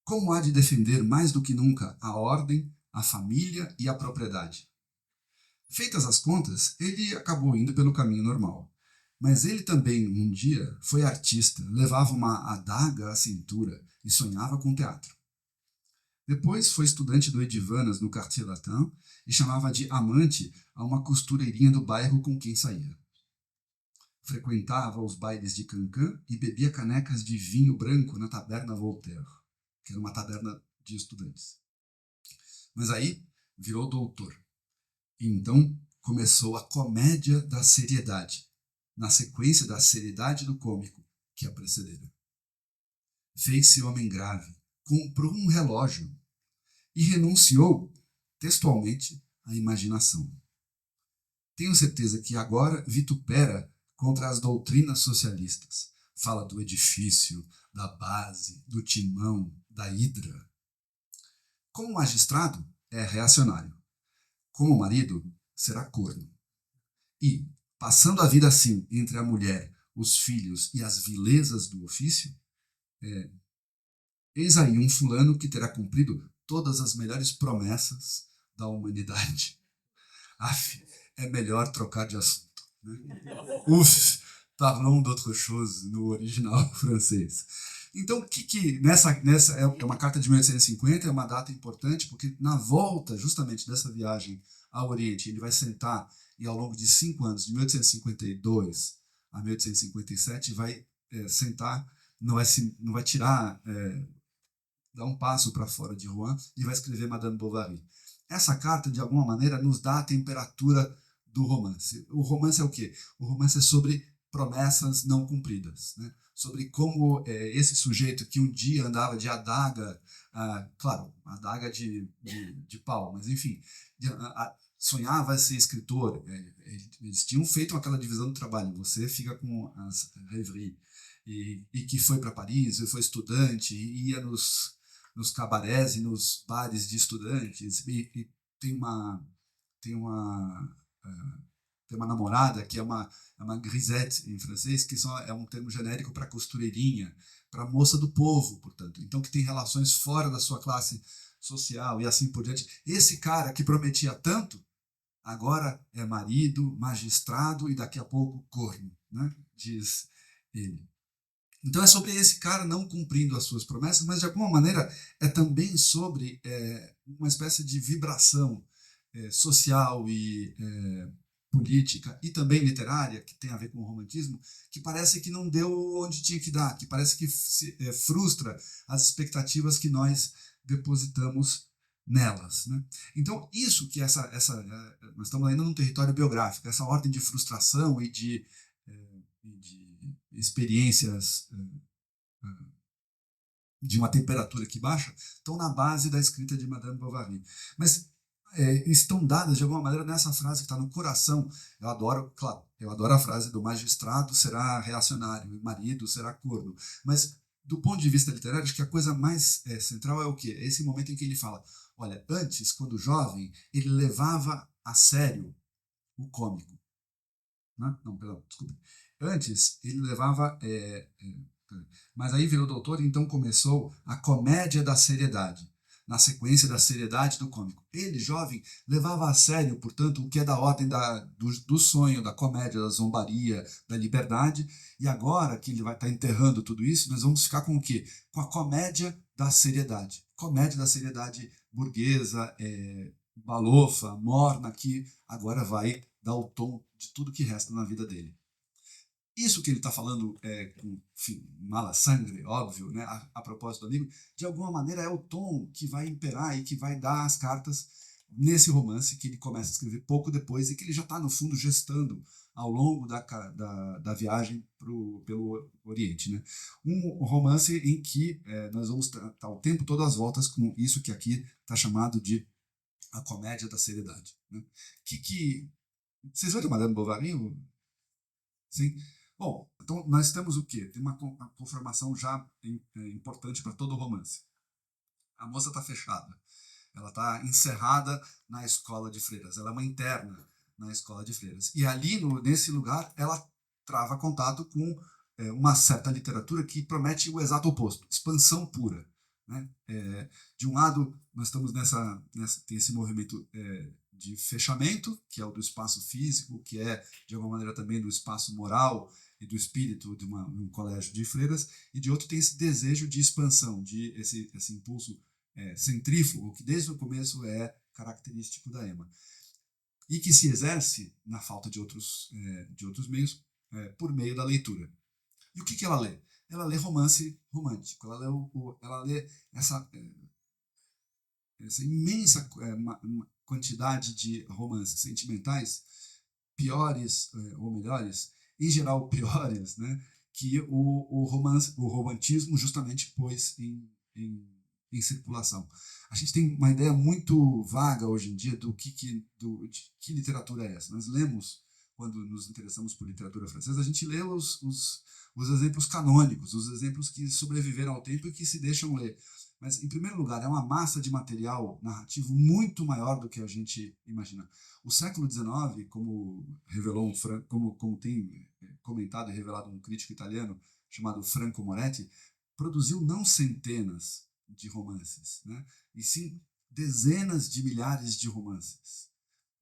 Speaker 1: Como há de defender mais do que nunca a ordem, a família e a propriedade? Feitas as contas, ele acabou indo pelo caminho normal. Mas ele também, um dia, foi artista, levava uma adaga à cintura e sonhava com teatro. Depois foi estudante do Edivanas no Quartier Latin e chamava de amante a uma costureirinha do bairro com quem saía. Frequentava os bailes de cancan e bebia canecas de vinho branco na taberna Voltaire, que era uma taberna de estudantes. Mas aí virou doutor. E então começou a comédia da seriedade, na sequência da seriedade do cômico que a precedera. Fez-se homem grave, comprou um relógio e renunciou, textualmente, à imaginação. Tenho certeza que agora vitupera contra as doutrinas socialistas. Fala do edifício, da base, do timão, da hidra. Como magistrado, é reacionário. Como marido, será corno. E, passando a vida assim, entre a mulher, os filhos e as vilezas do ofício, eis aí um fulano que terá cumprido todas as melhores promessas da humanidade. Aff, é melhor trocar de assunto. Né? Ouf, parlons d'autre chose no original francês. Então, nessa é uma carta de 1850, é uma data importante, porque na volta, justamente dessa viagem ao Oriente, ele vai sentar e ao longo de 5 anos, de 1852 a 1857, vai sentar, não vai tirar, dar um passo para fora de Rouen e vai escrever Madame Bovary. Essa carta, de alguma maneira, nos dá a temperatura do romance. O romance é o quê? O romance é sobre promessas não cumpridas, né? Sobre como esse sujeito que um dia andava de adaga, claro, adaga de pau, mas enfim, sonhava ser escritor. Eles tinham feito aquela divisão do trabalho. Você fica com as rêveries. E que foi para Paris, e foi estudante, e ia nos cabarés e nos bares de estudantes, e tem uma tem uma tem uma namorada que é uma grisette em francês, que só é um termo genérico para costureirinha, para moça do povo, portanto. Então, que tem relações fora da sua classe social e assim por diante. Esse cara que prometia tanto, agora é marido, magistrado e daqui a pouco corno, né? Diz ele. Então é sobre esse cara não cumprindo as suas promessas, mas de alguma maneira é também sobre uma espécie de vibração social e política e também literária, que tem a ver com o romantismo, que parece que não deu onde tinha que dar, que parece que frustra as expectativas que nós depositamos nelas, né? Então, isso que nós estamos ainda num território biográfico, essa ordem de frustração e de experiências de uma temperatura que baixa, estão na base da escrita de Madame Bovary. Mas estão dadas de alguma maneira nessa frase que está no coração. Eu adoro, claro, eu adoro a frase do magistrado será reacionário, o marido será corno. Mas do ponto de vista literário, acho que a coisa mais central é o quê? É esse momento em que ele fala, olha, antes, quando jovem, ele levava a sério o cômico. Não, perdão, desculpe. Antes, ele levava... mas aí virou doutor, e então começou a comédia da seriedade, na sequência da seriedade do cômico. Ele, jovem, levava a sério, portanto, o que é da ordem do sonho, da comédia, da zombaria, da liberdade, e agora que ele vai estar enterrando tudo isso, nós vamos ficar com o quê? Com a comédia da seriedade. Comédia da seriedade burguesa, balofa, morna, que agora vai dar o tom de tudo que resta na vida dele. Isso que ele está falando com, enfim, mala sangre, óbvio, né, a propósito do amigo, de alguma maneira é o tom que vai imperar e que vai dar as cartas nesse romance que ele começa a escrever pouco depois e que ele já está, no fundo, gestando ao longo da viagem pelo Oriente. Né? Um romance em que nós vamos estar o tempo todo às voltas com isso que aqui está chamado de a comédia da seriedade. Né? Vocês viram Madame Bovary? Sim. Bom, então nós temos o quê? Tem uma conformação já importante para todo o romance. A moça está fechada. Ela está encerrada na escola de freiras. Ela é uma interna na escola de freiras. E ali, nesse lugar, ela trava contato com uma certa literatura que promete o exato oposto, expansão pura. Né? De um lado, nós estamos tem esse movimento de fechamento, que é o do espaço físico, que é, de alguma maneira, também do espaço moral e do espírito de um colégio de freiras, e de outro tem esse desejo de expansão, de esse impulso centrífugo, que desde o começo é característico da Emma, e que se exerce, na falta de outros meios, por meio da leitura. E o que ela lê? Ela lê romance romântico, ela lê essa imensa quantidade de romances sentimentais, piores ou melhores, em geral piores, né, que o romantismo justamente pôs em circulação. A gente tem uma ideia muito vaga hoje em dia de que literatura é essa. Nós lemos, quando nos interessamos por literatura francesa, a gente lê os exemplos canônicos, os exemplos que sobreviveram ao tempo e que se deixam ler. Mas, em primeiro lugar, é uma massa de material narrativo muito maior do que a gente imagina. O século XIX, como revelou como tem comentado e revelado um crítico italiano chamado Franco Moretti, produziu não centenas de romances, né? E sim dezenas de milhares de romances.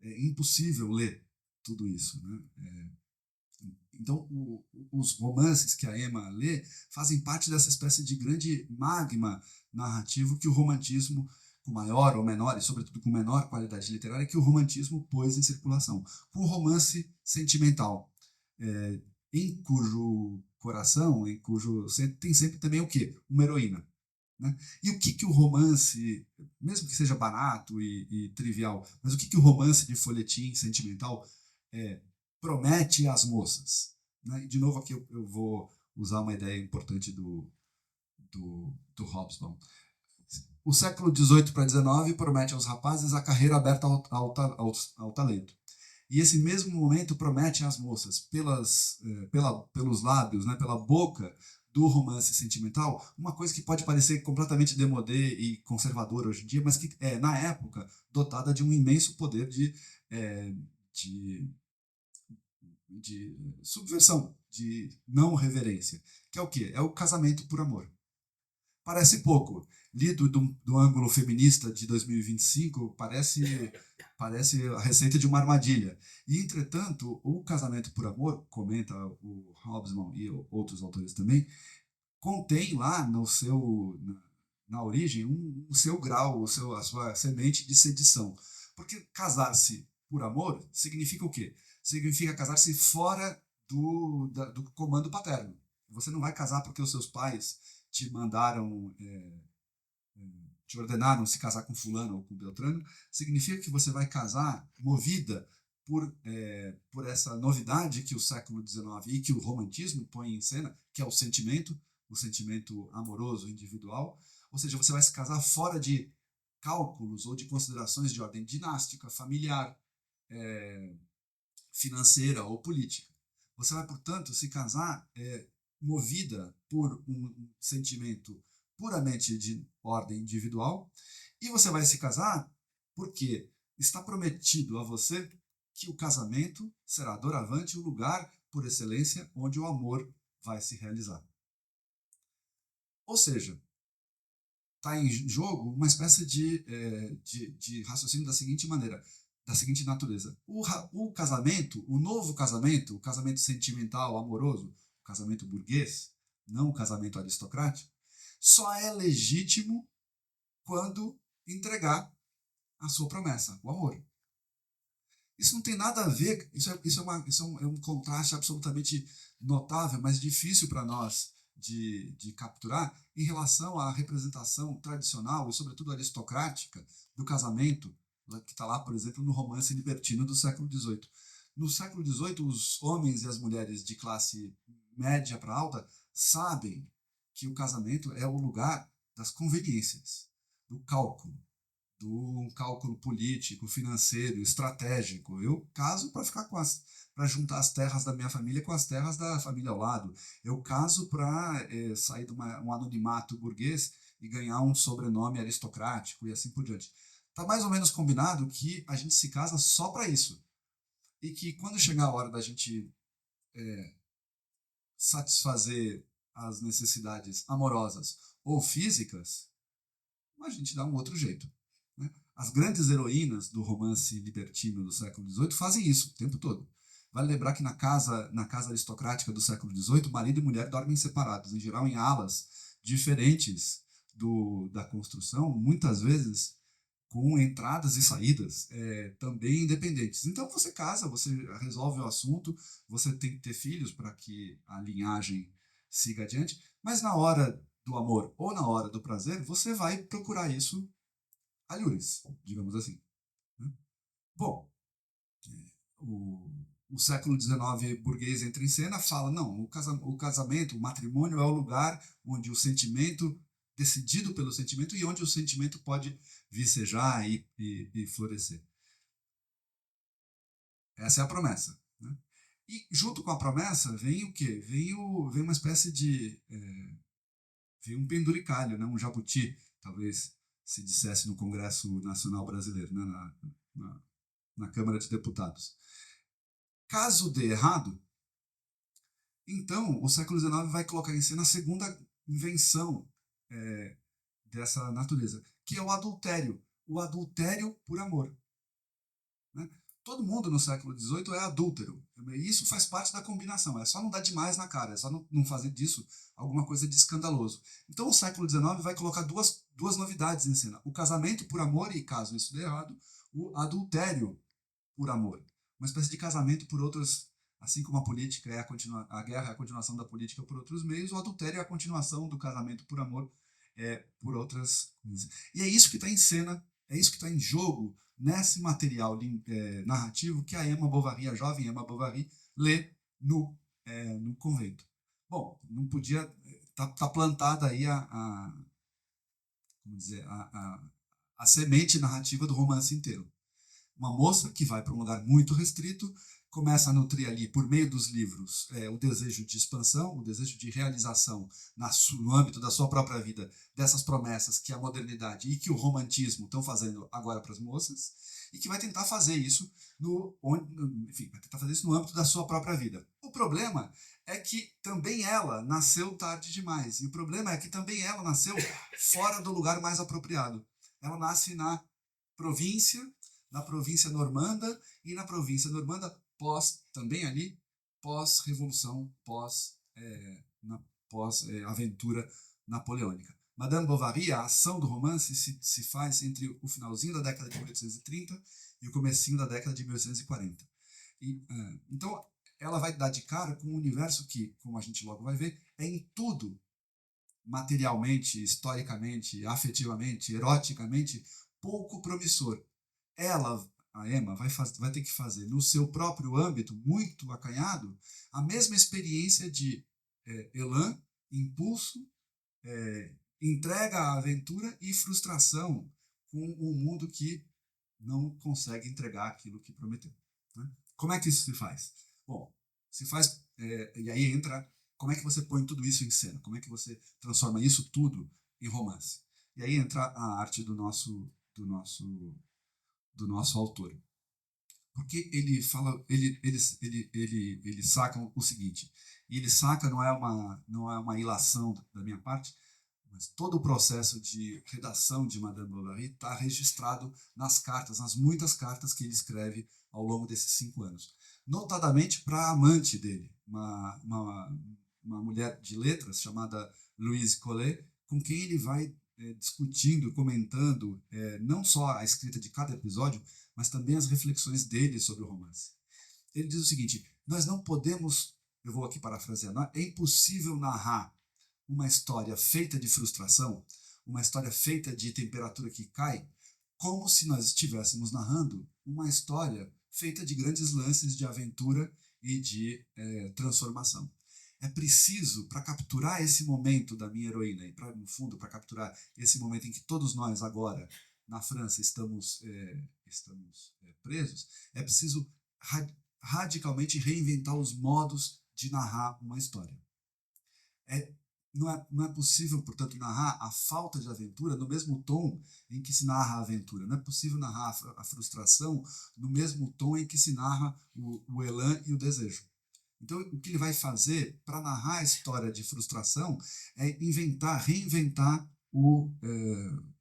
Speaker 1: É impossível ler tudo isso, né? Então, os romances que a Emma lê fazem parte dessa espécie de grande magma narrativo que o romantismo, com maior ou menor, e sobretudo com menor qualidade literária, que o romantismo pôs em circulação. Com o romance sentimental, em cujo coração, tem sempre também o quê? Uma heroína. Né? E o que o romance, mesmo que seja barato e trivial, mas o que o romance de folhetim sentimental promete às moças? Né? E, de novo, aqui eu vou usar uma ideia importante do Hobsbawm. O século XVIII para XIX promete aos rapazes a carreira aberta ao talento. E esse mesmo momento promete às moças, pelos lábios, né, pela boca do romance sentimental, uma coisa que pode parecer completamente démodé e conservadora hoje em dia, mas que é, na época, dotada de um imenso poder de, de subversão, de não reverência, que é o quê? É o casamento por amor. Parece pouco. Lido do ângulo feminista de 2025, parece a receita de uma armadilha. E, entretanto, o casamento por amor, comenta o Hobsbawm e outros autores também, contém lá na origem o seu grau, a sua semente de sedição. Porque casar-se por amor significa o quê? Significa casar-se fora do comando paterno. Você não vai casar porque os seus pais te mandaram, te ordenaram se casar com fulano ou com Beltrano. Significa que você vai casar movida por essa novidade que o século XIX e que o romantismo põe em cena, que é o sentimento amoroso individual. Ou seja, você vai se casar fora de cálculos ou de considerações de ordem dinástica, familiar, financeira ou política. Você vai, portanto, se casar movida por um sentimento puramente de ordem individual, e você vai se casar porque está prometido a você que o casamento será doravante o lugar por excelência onde o amor vai se realizar. Ou seja, está em jogo uma espécie de raciocínio da seguinte maneira, da seguinte natureza. O casamento, o novo casamento, o casamento sentimental, amoroso, o casamento burguês, não o casamento aristocrático, só é legítimo quando entregar a sua promessa, o amor. Isso não tem nada a ver, é um contraste absolutamente notável, mas difícil para nós de capturar em relação à representação tradicional e, sobretudo, aristocrática do casamento, que está lá, por exemplo, no romance libertino do século XVIII. No século XVIII, os homens e as mulheres de classe média para alta sabem que o casamento é o lugar das conveniências, do cálculo político, financeiro, estratégico. Eu caso para ficar para juntar as terras da minha família com as terras da família ao lado. Eu caso para sair de um anonimato burguês e ganhar um sobrenome aristocrático e assim por diante. Está mais ou menos combinado que a gente se casa só para isso. E que quando chegar a hora da gente satisfazer as necessidades amorosas ou físicas, a gente dá um outro jeito. Né? As grandes heroínas do romance libertino do século XVIII fazem isso o tempo todo. Vale lembrar que na casa aristocrática do século XVIII, marido e mulher dormem separados, em geral em alas diferentes da construção, muitas vezes com entradas e saídas também independentes. Então você casa, você resolve o assunto, você tem que ter filhos para que a linhagem siga adiante, mas na hora do amor ou na hora do prazer, você vai procurar isso alhures, digamos assim. Bom, o século XIX burguês entra em cena, fala, não, o casamento, o matrimônio é o lugar onde o sentimento, decidido pelo sentimento, e onde o sentimento pode vicejar e florescer. Essa é a promessa. Né? E junto com a promessa vem o quê? Vem uma espécie de... vem um penduricalho, né? Um jabuti, talvez se dissesse no Congresso Nacional Brasileiro, né? na Câmara de Deputados. Caso dê errado, então o século XIX vai colocar em cena a segunda invenção dessa natureza, que é o adultério por amor. Né? Todo mundo no século XVIII é adúltero. E isso faz parte da combinação. É só não dar demais na cara, é só não fazer disso alguma coisa de escandaloso. Então o século XIX vai colocar duas novidades em cena. O casamento por amor, e caso isso dê errado, o adultério por amor. Uma espécie de casamento por outras... Assim como a política a guerra é a continuação da política por outros meios, o adultério é a continuação do casamento por amor por outras coisas. E é isso que está em cena, é isso que está em jogo nesse material narrativo que a Emma Bovary, a jovem Emma Bovary, lê no convento. Bom, não podia... Tá plantada aí a semente narrativa do romance inteiro. Uma moça que vai para um lugar muito restrito, começa a nutrir ali, por meio dos livros, o desejo de expansão, o desejo de realização no âmbito da sua própria vida, dessas promessas que a modernidade e que o romantismo estão fazendo agora para as moças, e que vai tentar fazer isso vai tentar fazer isso no âmbito da sua própria vida. O problema é que também ela nasceu tarde demais, e o problema é que também ela nasceu fora do lugar mais apropriado. Ela nasce na província normanda, e na província normanda também ali, pós-revolução, pós-aventura napoleônica. Madame Bovary, a ação do romance se faz entre o finalzinho da década de 1830 e o comecinho da década de 1840. Então, ela vai dar de cara com um universo que, como a gente logo vai ver, é em tudo, materialmente, historicamente, afetivamente, eroticamente, pouco promissor. A Emma, vai ter que fazer, no seu próprio âmbito, muito acanhado, a mesma experiência de elan, impulso, entrega à aventura e frustração com um mundo que não consegue entregar aquilo que prometeu. Né? Como é que isso se faz? Bom, se faz, e aí entra, como é que você põe tudo isso em cena? Como é que você transforma isso tudo em romance? E aí entra a arte do nosso autor. Porque ele fala, ele saca o seguinte, e ele saca, não é uma ilação da minha parte, mas todo o processo de redação de Madame Bovary está registrado nas cartas, nas muitas cartas que ele escreve ao longo desses 5 anos. Notadamente para a amante dele, uma mulher de letras chamada Louise Collet, com quem ele vai discutindo, comentando, não só a escrita de cada episódio, mas também as reflexões dele sobre o romance. Ele diz o seguinte: nós não podemos, eu vou aqui parafrasear, é impossível narrar uma história feita de frustração, uma história feita de temperatura que cai, como se nós estivéssemos narrando uma história feita de grandes lances de aventura e de transformação. É preciso, para capturar esse momento da minha heroína, e no fundo, para capturar esse momento em que todos nós agora, na França, estamos presos, é preciso radicalmente reinventar os modos de narrar uma história. Não é possível, portanto, narrar a falta de aventura no mesmo tom em que se narra a aventura. Não é possível narrar a frustração no mesmo tom em que se narra o elan e o desejo. Então, o que ele vai fazer para narrar a história de frustração é reinventar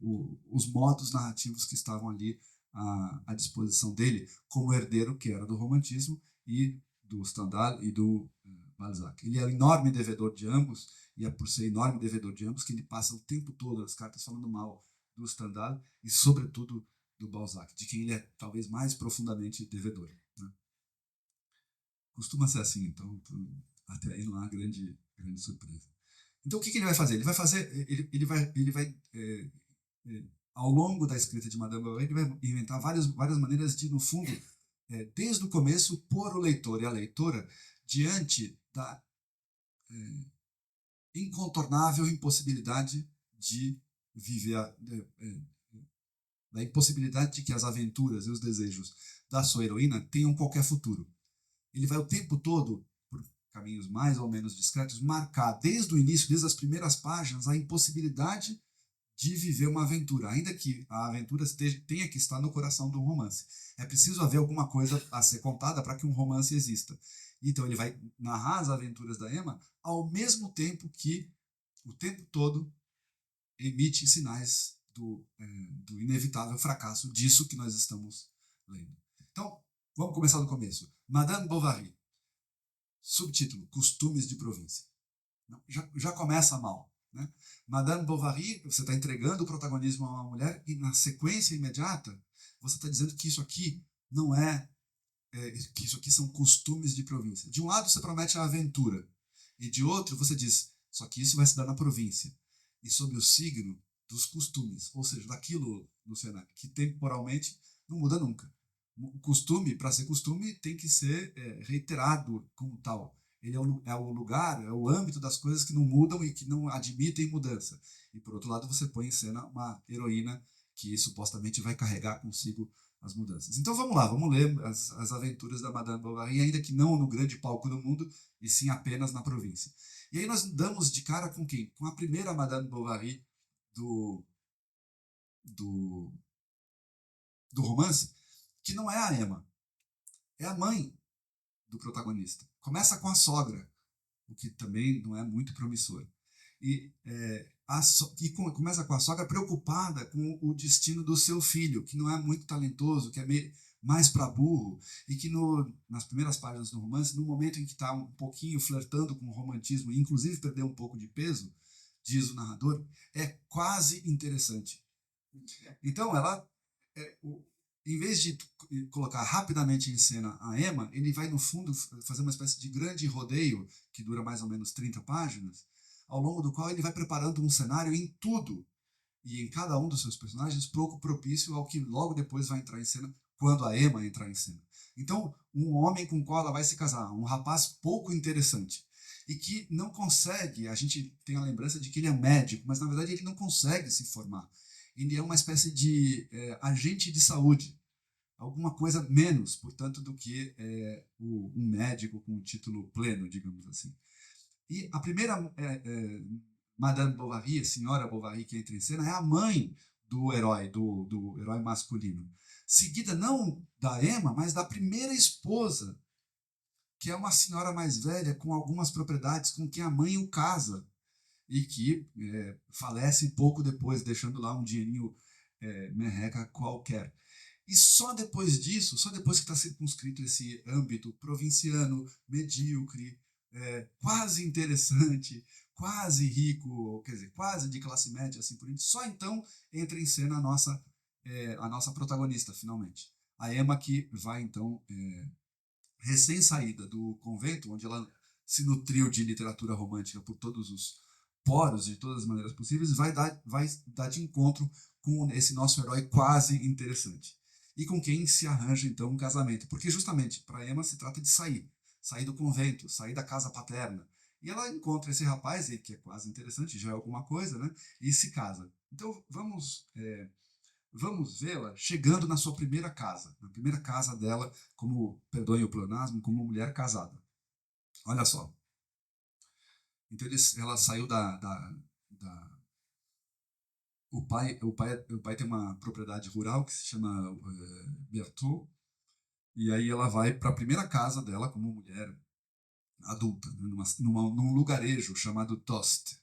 Speaker 1: os modos narrativos que estavam ali à disposição dele, como herdeiro que era do romantismo e do Stendhal e do Balzac. Ele é um enorme devedor de ambos, e é por ser enorme devedor de ambos que ele passa o tempo todo as cartas falando mal do Stendhal e, sobretudo, do Balzac, de quem ele é talvez mais profundamente devedor. Né? Costuma ser assim, então até aí não há grande surpresa. Então, o que ele vai fazer? Ele vai ao longo da escrita de Madame Bovary, ele vai inventar várias maneiras de, no fundo, desde o começo, pôr o leitor e a leitora diante da incontornável impossibilidade de viver, da impossibilidade de que as aventuras e os desejos da sua heroína tenham qualquer futuro. Ele vai o tempo todo, por caminhos mais ou menos discretos, marcar desde o início, desde as primeiras páginas, a impossibilidade de viver uma aventura, ainda que a aventura tenha que estar no coração do romance. É preciso haver alguma coisa a ser contada para que um romance exista. Então ele vai narrar as aventuras da Emma ao mesmo tempo que, o tempo todo, emite sinais do inevitável fracasso disso que nós estamos lendo. Então, vamos começar do começo. Madame Bovary. Subtítulo: Costumes de província. Já começa mal. Né? Madame Bovary, você está entregando o protagonismo a uma mulher e, na sequência imediata, você está dizendo que isso aqui não que isso aqui são costumes de província. De um lado, você promete a aventura, e de outro, você diz, só que isso vai se dar na província, e sob o signo dos costumes, ou seja, daquilo, Luciana, que temporalmente não muda nunca. O costume, para ser costume, tem que ser reiterado como tal. Ele é o lugar, é o âmbito das coisas que não mudam e que não admitem mudança. E, por outro lado, você põe em cena uma heroína que supostamente vai carregar consigo as mudanças. Então vamos lá, vamos ler as aventuras da Madame Bovary, ainda que não no grande palco do mundo, e sim apenas na província. E aí nós damos de cara com quem? Com a primeira Madame Bovary do, do, do romance, que não é a Emma, é a mãe do protagonista. Começa com a sogra, o que também não é muito promissor. Começa com a sogra preocupada com o destino do seu filho, que não é muito talentoso, que é mais para burro, e que nas primeiras páginas do romance, no momento em que está um pouquinho flertando com o romantismo, e inclusive perdeu um pouco de peso, diz o narrador, é quase interessante. Então, em vez de colocar rapidamente em cena a Emma, ele vai, no fundo, fazer uma espécie de grande rodeio, que dura mais ou menos 30 páginas, ao longo do qual ele vai preparando um cenário em tudo, e em cada um dos seus personagens, pouco propício ao que logo depois vai entrar em cena, quando a Emma entrar em cena. Então, um homem com o qual ela vai se casar, um rapaz pouco interessante, e que não consegue, a gente tem a lembrança de que ele é médico, mas na verdade ele não consegue se formar. Ele é uma espécie de agente de saúde, alguma coisa menos, portanto, do que um médico com um título pleno, digamos assim. E a primeira Madame Bovary, a senhora Bovary que entra em cena, é a mãe do herói, do herói masculino. Seguida não da Emma, mas da primeira esposa, que é uma senhora mais velha com algumas propriedades com quem a mãe o casa e que falece pouco depois, deixando lá um dinheirinho merreca qualquer. E só depois disso, só depois que está circunscrito esse âmbito provinciano, medíocre, quase interessante, quase rico, quer dizer, quase de classe média, assim por diante, só então entra em cena a nossa protagonista, finalmente. A Emma, que vai, então, recém-saída do convento, onde ela se nutriu de literatura romântica por todos os poros, de todas as maneiras possíveis, vai dar de encontro com esse nosso herói quase interessante. E com quem se arranja, então, um casamento. Porque, justamente, para Emma se trata de sair do convento, sair da casa paterna. E ela encontra esse rapaz, que é quase interessante, já é alguma coisa, né? E se casa. Então, vamos vê-la chegando na sua primeira casa, na primeira casa dela, como, perdoem o pleonasmo, como mulher casada. Olha só. Então ela saiu o pai tem uma propriedade rural que se chama Berthaud, e aí ela vai para a primeira casa dela como mulher adulta, né, num lugarejo chamado Tostes,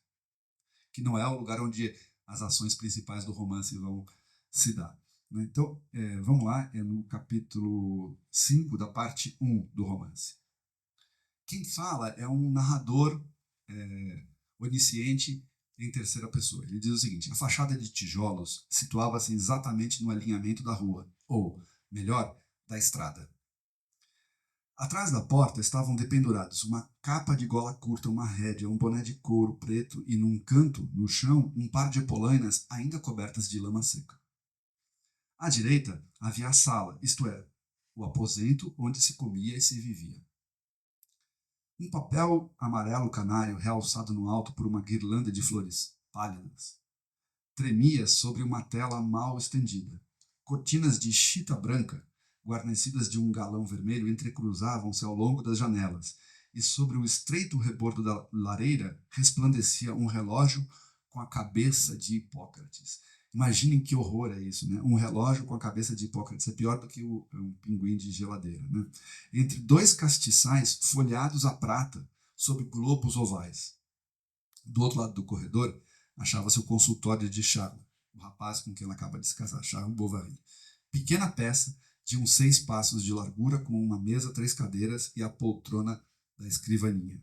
Speaker 1: que não é o lugar onde as ações principais do romance vão se dar. Né? Então, vamos lá, é no capítulo 5 da parte 1 do romance. Quem fala é um narrador onisciente em terceira pessoa. Ele diz o seguinte: a fachada de tijolos situava-se exatamente no alinhamento da rua, ou, melhor, da estrada. Atrás da porta estavam dependurados uma capa de gola curta, uma rédea, um boné de couro preto e, num canto, no chão, um par de polainas ainda cobertas de lama seca. À direita havia a sala, isto é, o aposento onde se comia e se vivia. Um papel amarelo canário realçado no alto por uma guirlanda de flores pálidas tremia sobre uma tela mal estendida. Cortinas de chita branca, guarnecidas de um galão vermelho, entrecruzavam-se ao longo das janelas, e sobre o estreito rebordo da lareira resplandecia um relógio com a cabeça de Hipócrates. Imaginem que horror é isso, né? Um relógio com a cabeça de Hipócrates é pior do que um pinguim de geladeira, né? Entre dois castiçais folheados a prata sob globos ovais. Do outro lado do corredor achava-se o consultório de Charles, o rapaz com quem ela acaba de se casar, Charles Bovary. Pequena peça de uns 6 passos de largura, com uma mesa, 3 cadeiras e a poltrona da escrivaninha.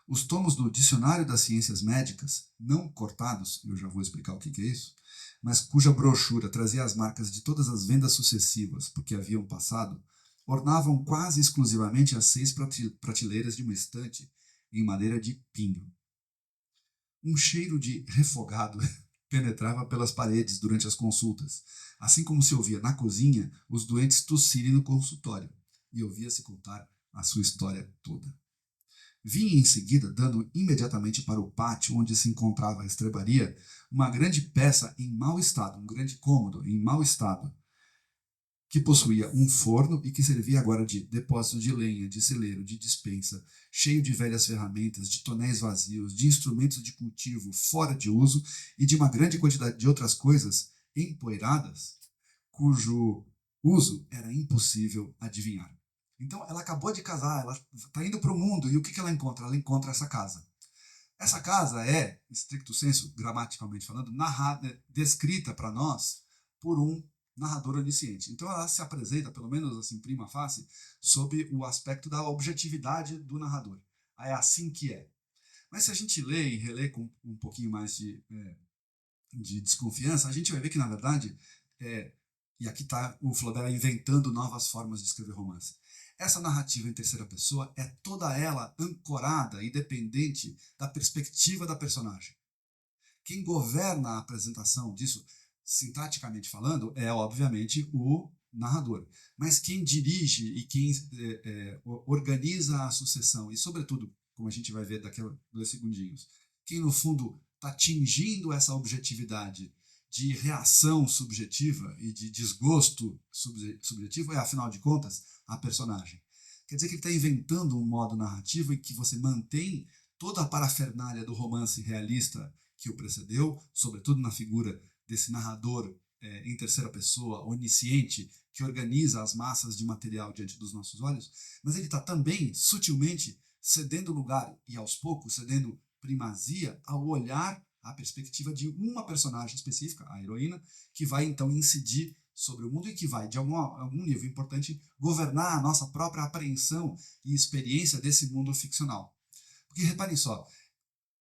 Speaker 1: Os tomos do Dicionário das Ciências Médicas, não cortados, eu já vou explicar o que é isso, mas cuja brochura trazia as marcas de todas as vendas sucessivas por que haviam passado, ornavam quase exclusivamente as 6 prateleiras de uma estante em madeira de pinho. Um cheiro de refogado penetrava pelas paredes durante as consultas, assim como se ouvia na cozinha os doentes tossirem no consultório, e ouvia-se contar a sua história toda. Vinha em seguida, dando imediatamente para o pátio onde se encontrava a estrebaria, uma grande peça em mau estado, um grande cômodo em mau estado, que possuía um forno e que servia agora de depósito de lenha, de celeiro, de despensa, cheio de velhas ferramentas, de tonéis vazios, de instrumentos de cultivo fora de uso e de uma grande quantidade de outras coisas empoeiradas, cujo uso era impossível adivinhar. Então, ela acabou de casar, ela está indo para o mundo, e o que ela encontra? Ela encontra essa casa. Essa casa é, stricto sensu, gramaticalmente falando, descrita para nós por um narrador onisciente. Então ela se apresenta, pelo menos assim, prima facie, sob o aspecto da objetividade do narrador. É assim que é. Mas se a gente lê e relê com um pouquinho mais de desconfiança, a gente vai ver que, na verdade, e aqui está o Flaubert inventando novas formas de escrever romance. Essa narrativa em terceira pessoa é toda ela ancorada e dependente da perspectiva da personagem. Quem governa a apresentação disso, sintaticamente falando, é, obviamente, o narrador. Mas quem dirige e quem organiza a sucessão, e, sobretudo, como a gente vai ver daqui a 2 segundinhos, quem, no fundo, está atingindo essa objetividade de reação subjetiva e de desgosto subjetivo é, afinal de contas, a personagem. Quer dizer que ele está inventando um modo narrativo em que você mantém toda a parafernália do romance realista que o precedeu, sobretudo na figura desse narrador em terceira pessoa, onisciente, que organiza as massas de material diante dos nossos olhos, mas ele está também, sutilmente, cedendo lugar e, aos poucos, cedendo primazia ao olhar a perspectiva de uma personagem específica, a heroína, que vai então incidir sobre o mundo e que vai, de algum nível importante, governar a nossa própria apreensão e experiência desse mundo ficcional. Porque reparem só,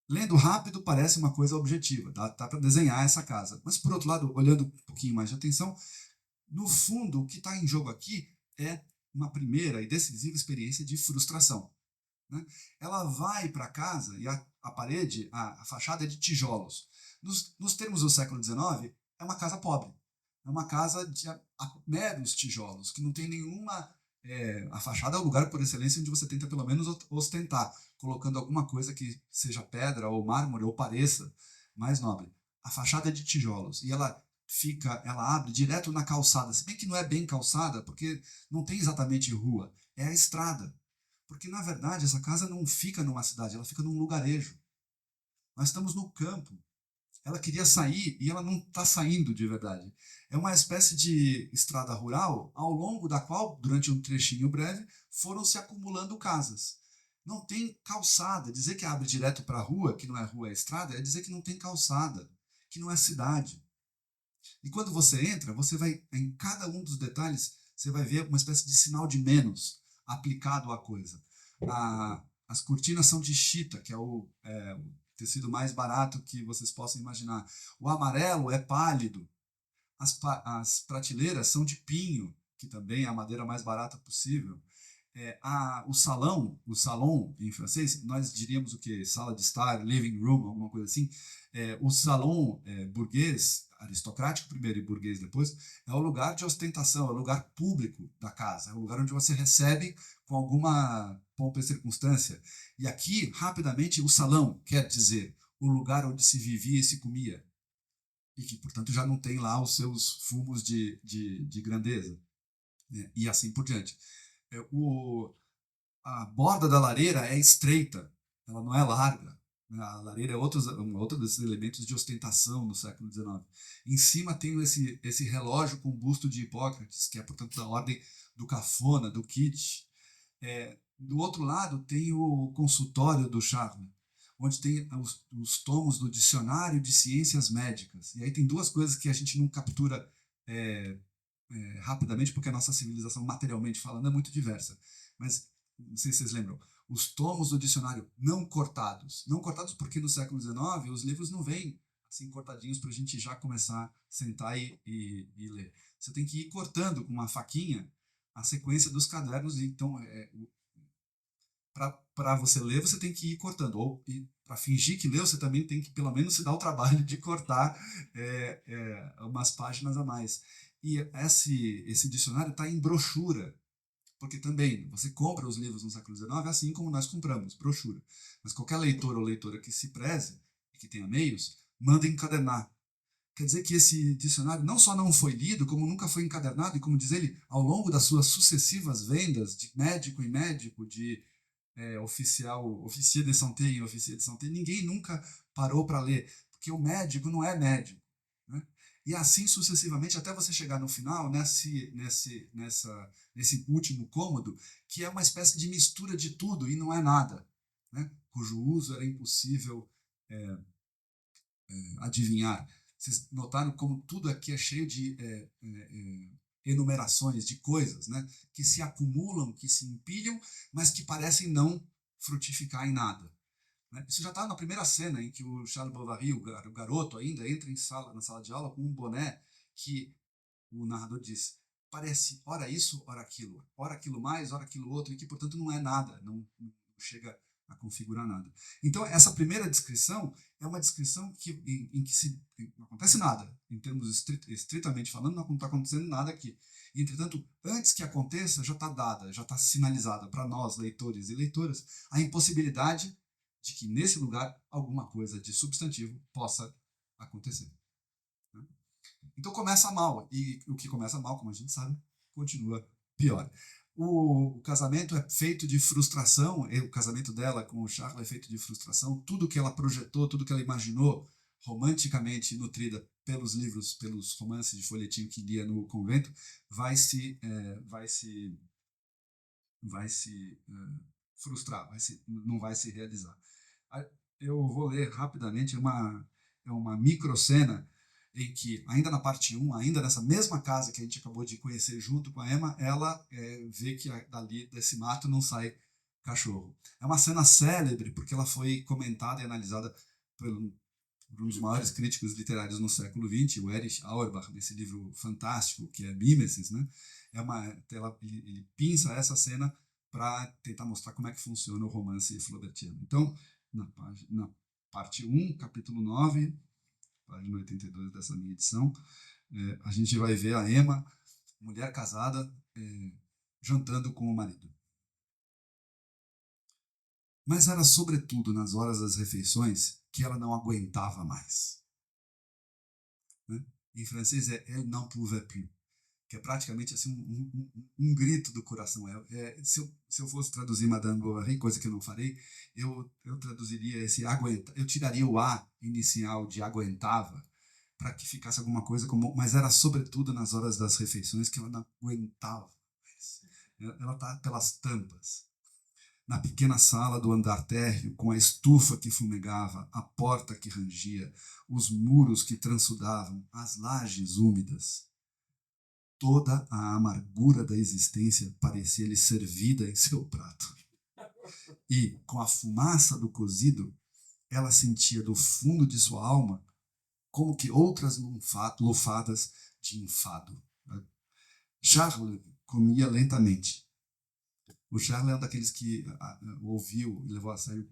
Speaker 1: lendo rápido parece uma coisa objetiva, dá para desenhar essa casa. Mas, por outro lado, olhando um pouquinho mais de atenção, no fundo, o que está em jogo aqui é uma primeira e decisiva experiência de frustração. Né? Ela vai para casa e a parede, a fachada é de tijolos. Nos termos do século XIX, é uma casa pobre. É uma casa de meros tijolos, que não tem nenhuma... a fachada é o lugar por excelência onde você tenta pelo menos ostentar, colocando alguma coisa que seja pedra ou mármore ou pareça mais nobre. A fachada é de tijolos e ela abre direto na calçada, se bem que não é bem calçada, porque não tem exatamente rua, é a estrada. Porque, na verdade, essa casa não fica numa cidade, ela fica num lugarejo. Nós estamos no campo. Ela queria sair e ela não está saindo de verdade. É uma espécie de estrada rural ao longo da qual, durante um trechinho breve, foram se acumulando casas. Não tem calçada. Dizer que abre direto para a rua, que não é rua, é estrada, é dizer que não tem calçada, que não é cidade. E quando você entra, você vai, em cada um dos detalhes, você vai ver uma espécie de sinal de menos aplicado à coisa. As cortinas são de chita, que é o tecido mais barato que vocês possam imaginar. O amarelo é pálido. As prateleiras são de pinho, que também é a madeira mais barata possível. O salão em francês, nós diríamos o quê? Sala de estar, living room, alguma coisa assim. O salão burguês, aristocrático primeiro e burguês depois, é o lugar de ostentação, é o lugar público da casa, é o lugar onde você recebe com alguma pompa e circunstância. E aqui, rapidamente, o salão quer dizer o lugar onde se vivia e se comia, e que, portanto, já não tem lá os seus fumos de grandeza, né? E assim por diante. A borda da lareira é estreita, ela não é larga. A lareira é outro desses elementos de ostentação no século XIX. Em cima tem esse relógio com busto de Hipócrates, que é, portanto, da ordem do cafona, do kitsch. Do outro lado tem o consultório do Charme, onde tem os tomos do Dicionário de Ciências Médicas. E aí tem duas coisas que a gente não captura rapidamente, porque a nossa civilização, materialmente falando, é muito diversa. Mas, não sei se vocês lembram, os tomos do dicionário não cortados. Não cortados porque no século XIX os livros não vêm assim cortadinhos para a gente já começar a sentar e ler. Você tem que ir cortando com uma faquinha a sequência dos cadernos. Então, para você ler, você tem que ir cortando. Ou para fingir que leu, você também tem que, pelo menos, se dar o trabalho de cortar umas páginas a mais. E esse dicionário está em brochura, porque também você compra os livros no século XIX assim como nós compramos, brochura. Mas qualquer leitor ou leitora que se preze e que tenha meios, manda encadernar. Quer dizer que esse dicionário não só não foi lido, como nunca foi encadernado, e como diz ele, ao longo das suas sucessivas vendas de médico em médico, de officier de santé em officier de santé, ninguém nunca parou para ler, porque o médico não é médico, né? E assim sucessivamente, até você chegar no final, nesse último cômodo, que é uma espécie de mistura de tudo e não é nada, né? Cujo uso era impossível adivinhar. Vocês notaram como tudo aqui é cheio de enumerações de coisas, né, que se acumulam, que se empilham, mas que parecem não frutificar em nada, né? Isso já está na primeira cena, em que o Charles Bovary, o garoto ainda, entra na sala de aula com um boné que o narrador diz, parece ora isso, ora aquilo mais, ora aquilo outro, e que, portanto, não é nada, não chega a configurar nada. Então, essa primeira descrição é uma descrição em que não acontece nada, em termos estritamente falando, não está acontecendo nada aqui. Entretanto, antes que aconteça, já está dada, já está sinalizada para nós, leitores e leitoras, a impossibilidade de que, nesse lugar, alguma coisa de substantivo possa acontecer. Então começa mal, e o que começa mal, como a gente sabe, continua pior. O casamento é feito de frustração, o casamento dela com o Charles é feito de frustração, tudo que ela projetou, tudo que ela imaginou, romanticamente nutrida pelos livros, pelos romances de folhetim que lia no convento, vai se frustrar, não vai se realizar. Eu vou ler rapidamente uma microcena em que, ainda na parte 1, ainda nessa mesma casa que a gente acabou de conhecer junto com a Emma, ela vê que dali, desse mato, não sai cachorro. É uma cena célebre, porque ela foi comentada e analisada por um dos maiores críticos literários no século XX, o Erich Auerbach, nesse livro fantástico, que é Mimesis, né? Ele pinça essa cena para tentar mostrar como é que funciona o romance flaubertiano. Então, na parte 1, capítulo 9, página 82 dessa minha edição, a gente vai ver a Emma, mulher casada, jantando com o marido. Mas era sobretudo nas horas das refeições que ela não aguentava mais, né? Em francês é elle n'en pouvait plus, que é praticamente assim um grito do coração. Se eu fosse traduzir Madame Bovary, coisa que eu não farei, eu traduziria esse aguenta, eu tiraria o A inicial de aguentava, para que ficasse alguma coisa como, mas era sobretudo nas horas das refeições que ela não aguentava mais. Ela está pelas tampas. Na pequena sala do andar térreo, com a estufa que fumegava, a porta que rangia, os muros que transudavam, as lajes úmidas. Toda a amargura da existência parecia-lhe servida em seu prato. E, com a fumaça do cozido, ela sentia do fundo de sua alma como que outras lufadas de enfado. Charles comia lentamente. O Charles é um daqueles que ouviu e levou a sério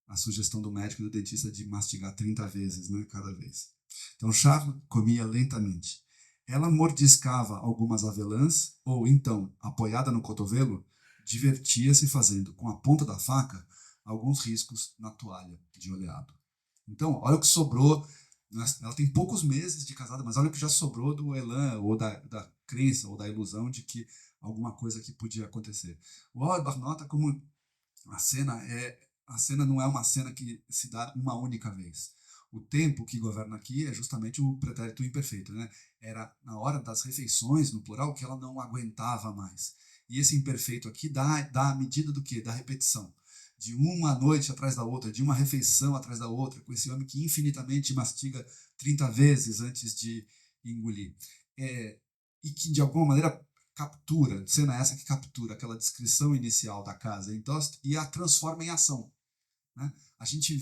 Speaker 1: a sugestão do médico e do dentista de mastigar 30 vezes, né, cada vez. Então, Charles comia lentamente. Ela mordiscava algumas avelãs, ou então, apoiada no cotovelo, divertia-se fazendo, com a ponta da faca, alguns riscos na toalha de oleado. Então, olha o que sobrou. Ela tem poucos meses de casada, mas olha o que já sobrou do elan, ou da crença, ou da ilusão de que alguma coisa que podia acontecer. O Auerbach nota como a cena não é uma cena que se dá uma única vez. O tempo que governa aqui é justamente o pretérito imperfeito, né? Era na hora das refeições, no plural, que ela não aguentava mais. E esse imperfeito aqui dá a medida do quê? Da repetição. De uma noite atrás da outra, de uma refeição atrás da outra, com esse homem que infinitamente mastiga 30 vezes antes de engolir. E que, de alguma maneira, captura, cena essa que captura aquela descrição inicial da casa em Dost e a transforma em ação, né? A gente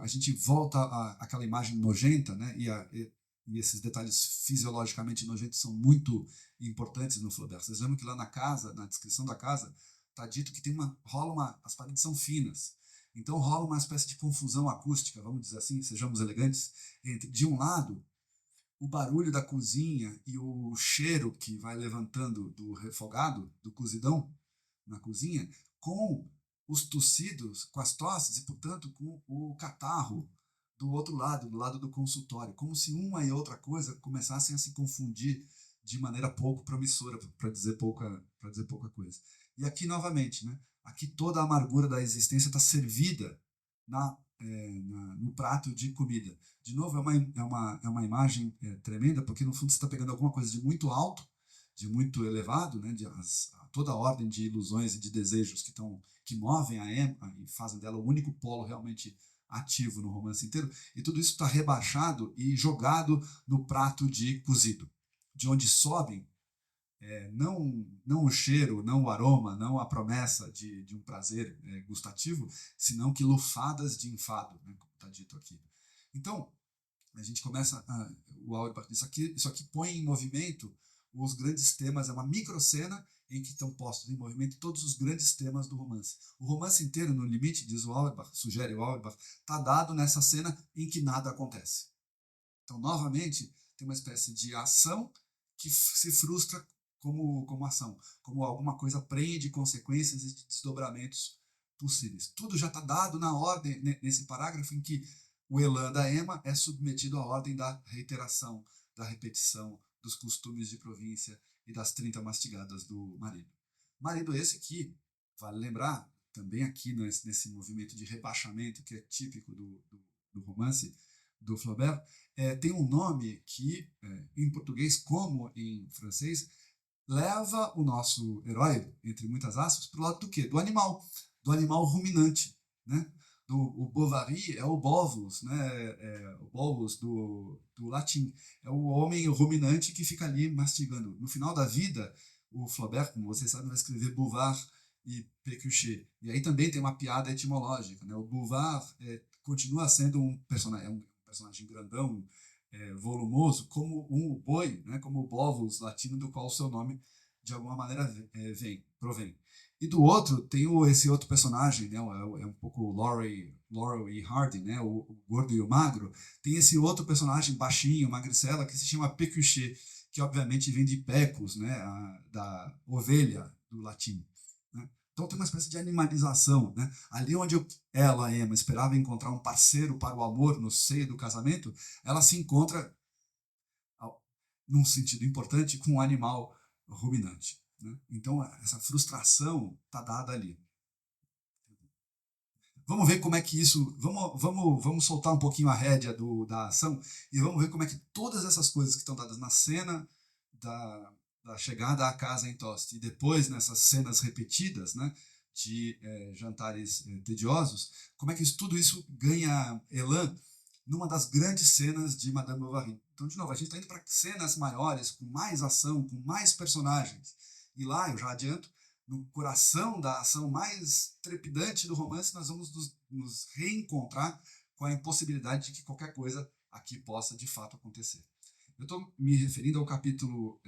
Speaker 1: a gente volta àquela imagem nojenta, né? E esses detalhes fisiologicamente nojentos são muito importantes no Flaubert. Vocês lembram que lá na casa, na descrição da casa, está dito que as paredes são finas. Então rola uma espécie de confusão acústica, vamos dizer assim, sejamos elegantes, entre, de um lado, o barulho da cozinha e o cheiro que vai levantando do refogado, do cozidão na cozinha, com os tossidos, com as tosses e, portanto, com o catarro do outro lado, do lado do consultório, como se uma e outra coisa começassem a se confundir de maneira pouco promissora, para dizer pouca coisa. E aqui, novamente, né? Aqui toda a amargura da existência está servida no prato de comida. De novo, é uma imagem tremenda, porque no fundo você está pegando alguma coisa de muito alto, de muito elevado, né, toda a ordem de ilusões e de desejos que movem a Emma e fazem dela o único polo realmente ativo no romance inteiro, e tudo isso está rebaixado e jogado no prato de cozido, de onde sobem não o cheiro, não o aroma, não a promessa de um prazer gustativo, senão que lufadas de enfado, né, como está dito aqui. Então, a gente começa o Auerbach, isso aqui põe em movimento os grandes temas, é uma microcena em que estão postos em movimento todos os grandes temas do romance. O romance inteiro, no limite, diz o Auerbach, sugere o Auerbach, está dado nessa cena em que nada acontece. Então, novamente, tem uma espécie de ação que se frustra como ação, como alguma coisa prende consequências e desdobramentos possíveis. Tudo já está dado na ordem, nesse parágrafo em que o elan da Emma é submetido à ordem da reiteração, da repetição, dos costumes de província e das 30 mastigadas do marido. Marido esse que, vale lembrar, também aqui nesse movimento de rebaixamento que é típico do romance do Flaubert, tem um nome que, em português como em francês, leva o nosso herói, entre muitas aspas, para o lado do quê? Do animal ruminante, né? O Bovary é o Bovus, né? O Bovus do latim. É o homem ruminante que fica ali mastigando. No final da vida, o Flaubert, como vocês sabem, vai escrever Bouvard e Pécuchet. E aí também tem uma piada etimológica, né? O Bouvard continua sendo um personagem grandão, volumoso, como um boi, né? Como o Bovus latino, do qual o seu nome de alguma maneira provém. E do outro, tem esse outro personagem, né? É um pouco o Laurel e Hardy, né? O gordo e o magro. Tem esse outro personagem baixinho, magricela, que se chama Pécuchet, que obviamente vem de pecus, né? Da ovelha, do latim. Né? Então tem uma espécie de animalização. Né? Ali onde ela, Emma, esperava encontrar um parceiro para o amor no seio do casamento, ela se encontra, num sentido importante, com um animal ruminante. Né? Então, essa frustração está dada ali. Vamos ver como é que isso... Vamos soltar um pouquinho a rédea da ação e vamos ver como é que todas essas coisas que estão dadas na cena da chegada à casa em Tostes e depois nessas cenas repetidas, né, de jantares tediosos, como é que tudo isso ganha elan numa das grandes cenas de Madame Bovary. Então, de novo, a gente está indo para cenas maiores, com mais ação, com mais personagens. E lá, eu já adianto, no coração da ação mais trepidante do romance, nós vamos nos reencontrar com a impossibilidade de que qualquer coisa aqui possa, de fato, acontecer. Eu estou me referindo ao capítulo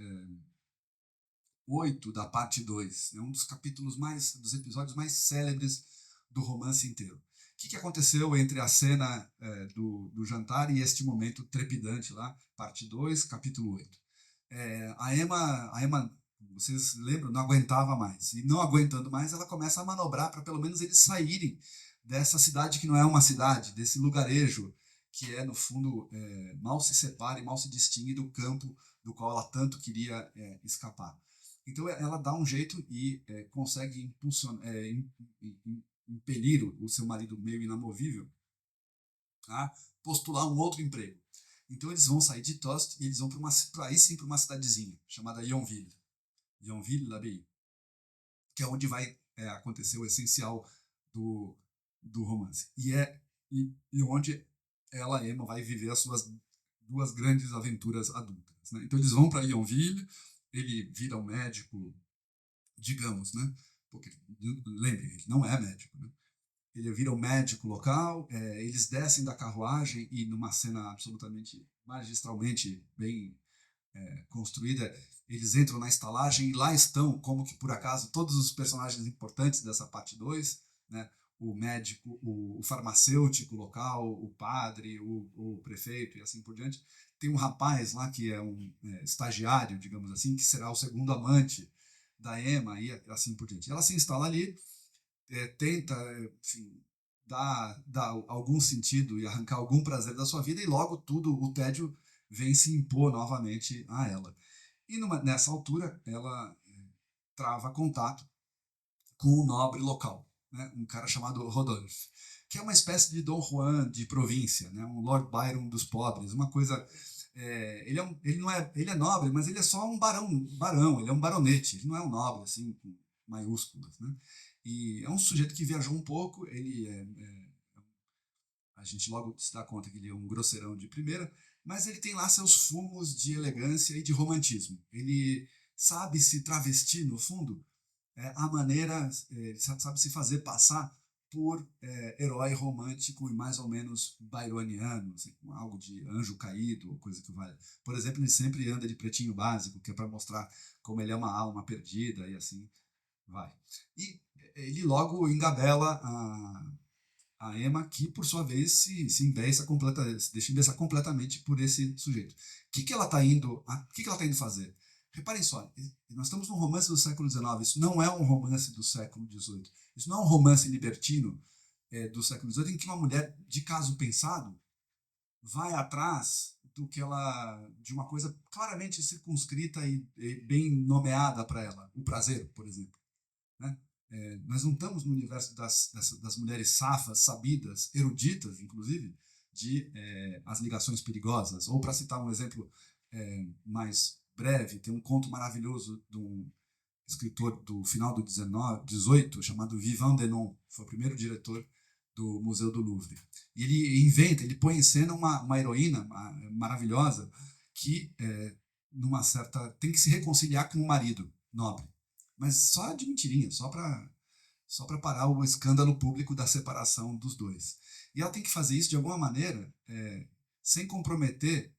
Speaker 1: 8 da parte 2. É um dos dos episódios mais célebres do romance inteiro. O que aconteceu entre a cena do jantar e este momento trepidante lá, parte 2, capítulo 8? A Emma, vocês lembram, não aguentava mais. E não aguentando mais, ela começa a manobrar para pelo menos eles saírem dessa cidade que não é uma cidade, desse lugarejo que no fundo, mal se separa e mal se distingue do campo do qual ela tanto queria escapar. Então ela dá um jeito e consegue impelir o seu marido meio inamovível a postular um outro emprego. Então eles vão sair de Tostes e eles vão aí sim para uma cidadezinha chamada Yonville-l'Abbaye, que é onde vai acontecer o essencial do romance. E onde ela, Emma, vai viver as suas duas grandes aventuras adultas. Né? Então eles vão para Yonville, ele vira um médico, digamos, né? Porque, lembre, ele não é médico, né? Ele vira um médico local, eles descem da carruagem e numa cena absolutamente, magistralmente bem construída, eles entram na estalagem e lá estão, como que por acaso, todos os personagens importantes dessa parte 2, né? O médico, o farmacêutico local, o padre, o prefeito e assim por diante. Tem um rapaz lá que é um estagiário, digamos assim, que será o segundo amante da Emma e assim por diante. Ela se instala ali, tenta, enfim, dar algum sentido e arrancar algum prazer da sua vida, e logo o tédio vem se impor novamente a ela. E nessa altura, ela trava contato com um nobre local, né, um cara chamado Rodolphe, que é uma espécie de Dom Juan de província, né, um Lord Byron dos pobres, uma coisa. Ele é nobre, mas ele é só um barão, ele é um baronete, ele não é um nobre assim com maiúsculas, né? E é um sujeito que viajou um pouco, a gente logo se dá conta que ele é um grosseirão de primeira, mas ele tem lá seus fumos de elegância e de romantismo. Ele sabe se travestir, no fundo, a maneira, sabe se fazer passar por herói romântico e mais ou menos byroniano, assim, com algo de anjo caído ou coisa que vale. Por exemplo, ele sempre anda de pretinho básico, que é para mostrar como ele é uma alma perdida e assim vai. E ele logo engabela a Emma, que por sua vez se deixa embeiçar completamente por esse sujeito. O que ela está indo fazer? Reparem só, nós estamos num romance do século XIX, isso não é um romance do século XVIII, isso não é um romance libertino do século XVIII, em que uma mulher de caso pensado vai atrás de uma coisa claramente circunscrita e bem nomeada para ela, o prazer, por exemplo, né? Nós não estamos no universo das mulheres safas, sabidas, eruditas, inclusive, de as ligações perigosas. Ou, para citar um exemplo mais breve, tem um conto maravilhoso de um escritor do final do XVIII, chamado Vivant Denon, foi o primeiro diretor do Museu do Louvre. E ele põe em cena uma heroína maravilhosa que, tem que se reconciliar com o marido nobre, mas só de mentirinha, só para parar o escândalo público da separação dos dois. E ela tem que fazer isso de alguma maneira, sem comprometer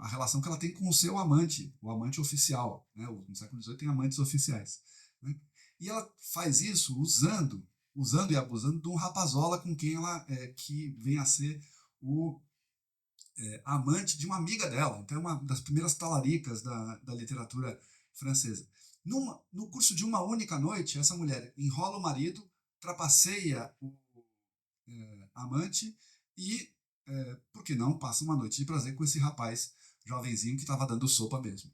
Speaker 1: a relação que ela tem com o seu amante, o amante oficial, né? No século XVIII tem amantes oficiais, né? E ela faz isso usando e abusando de um rapazola com quem ela que vem a ser o amante de uma amiga dela. Então é uma das primeiras talaricas da literatura francesa. No curso de uma única noite, essa mulher enrola o marido, trapaceia o amante e, por que não, passa uma noite de prazer com esse rapaz jovenzinho que estava dando sopa mesmo.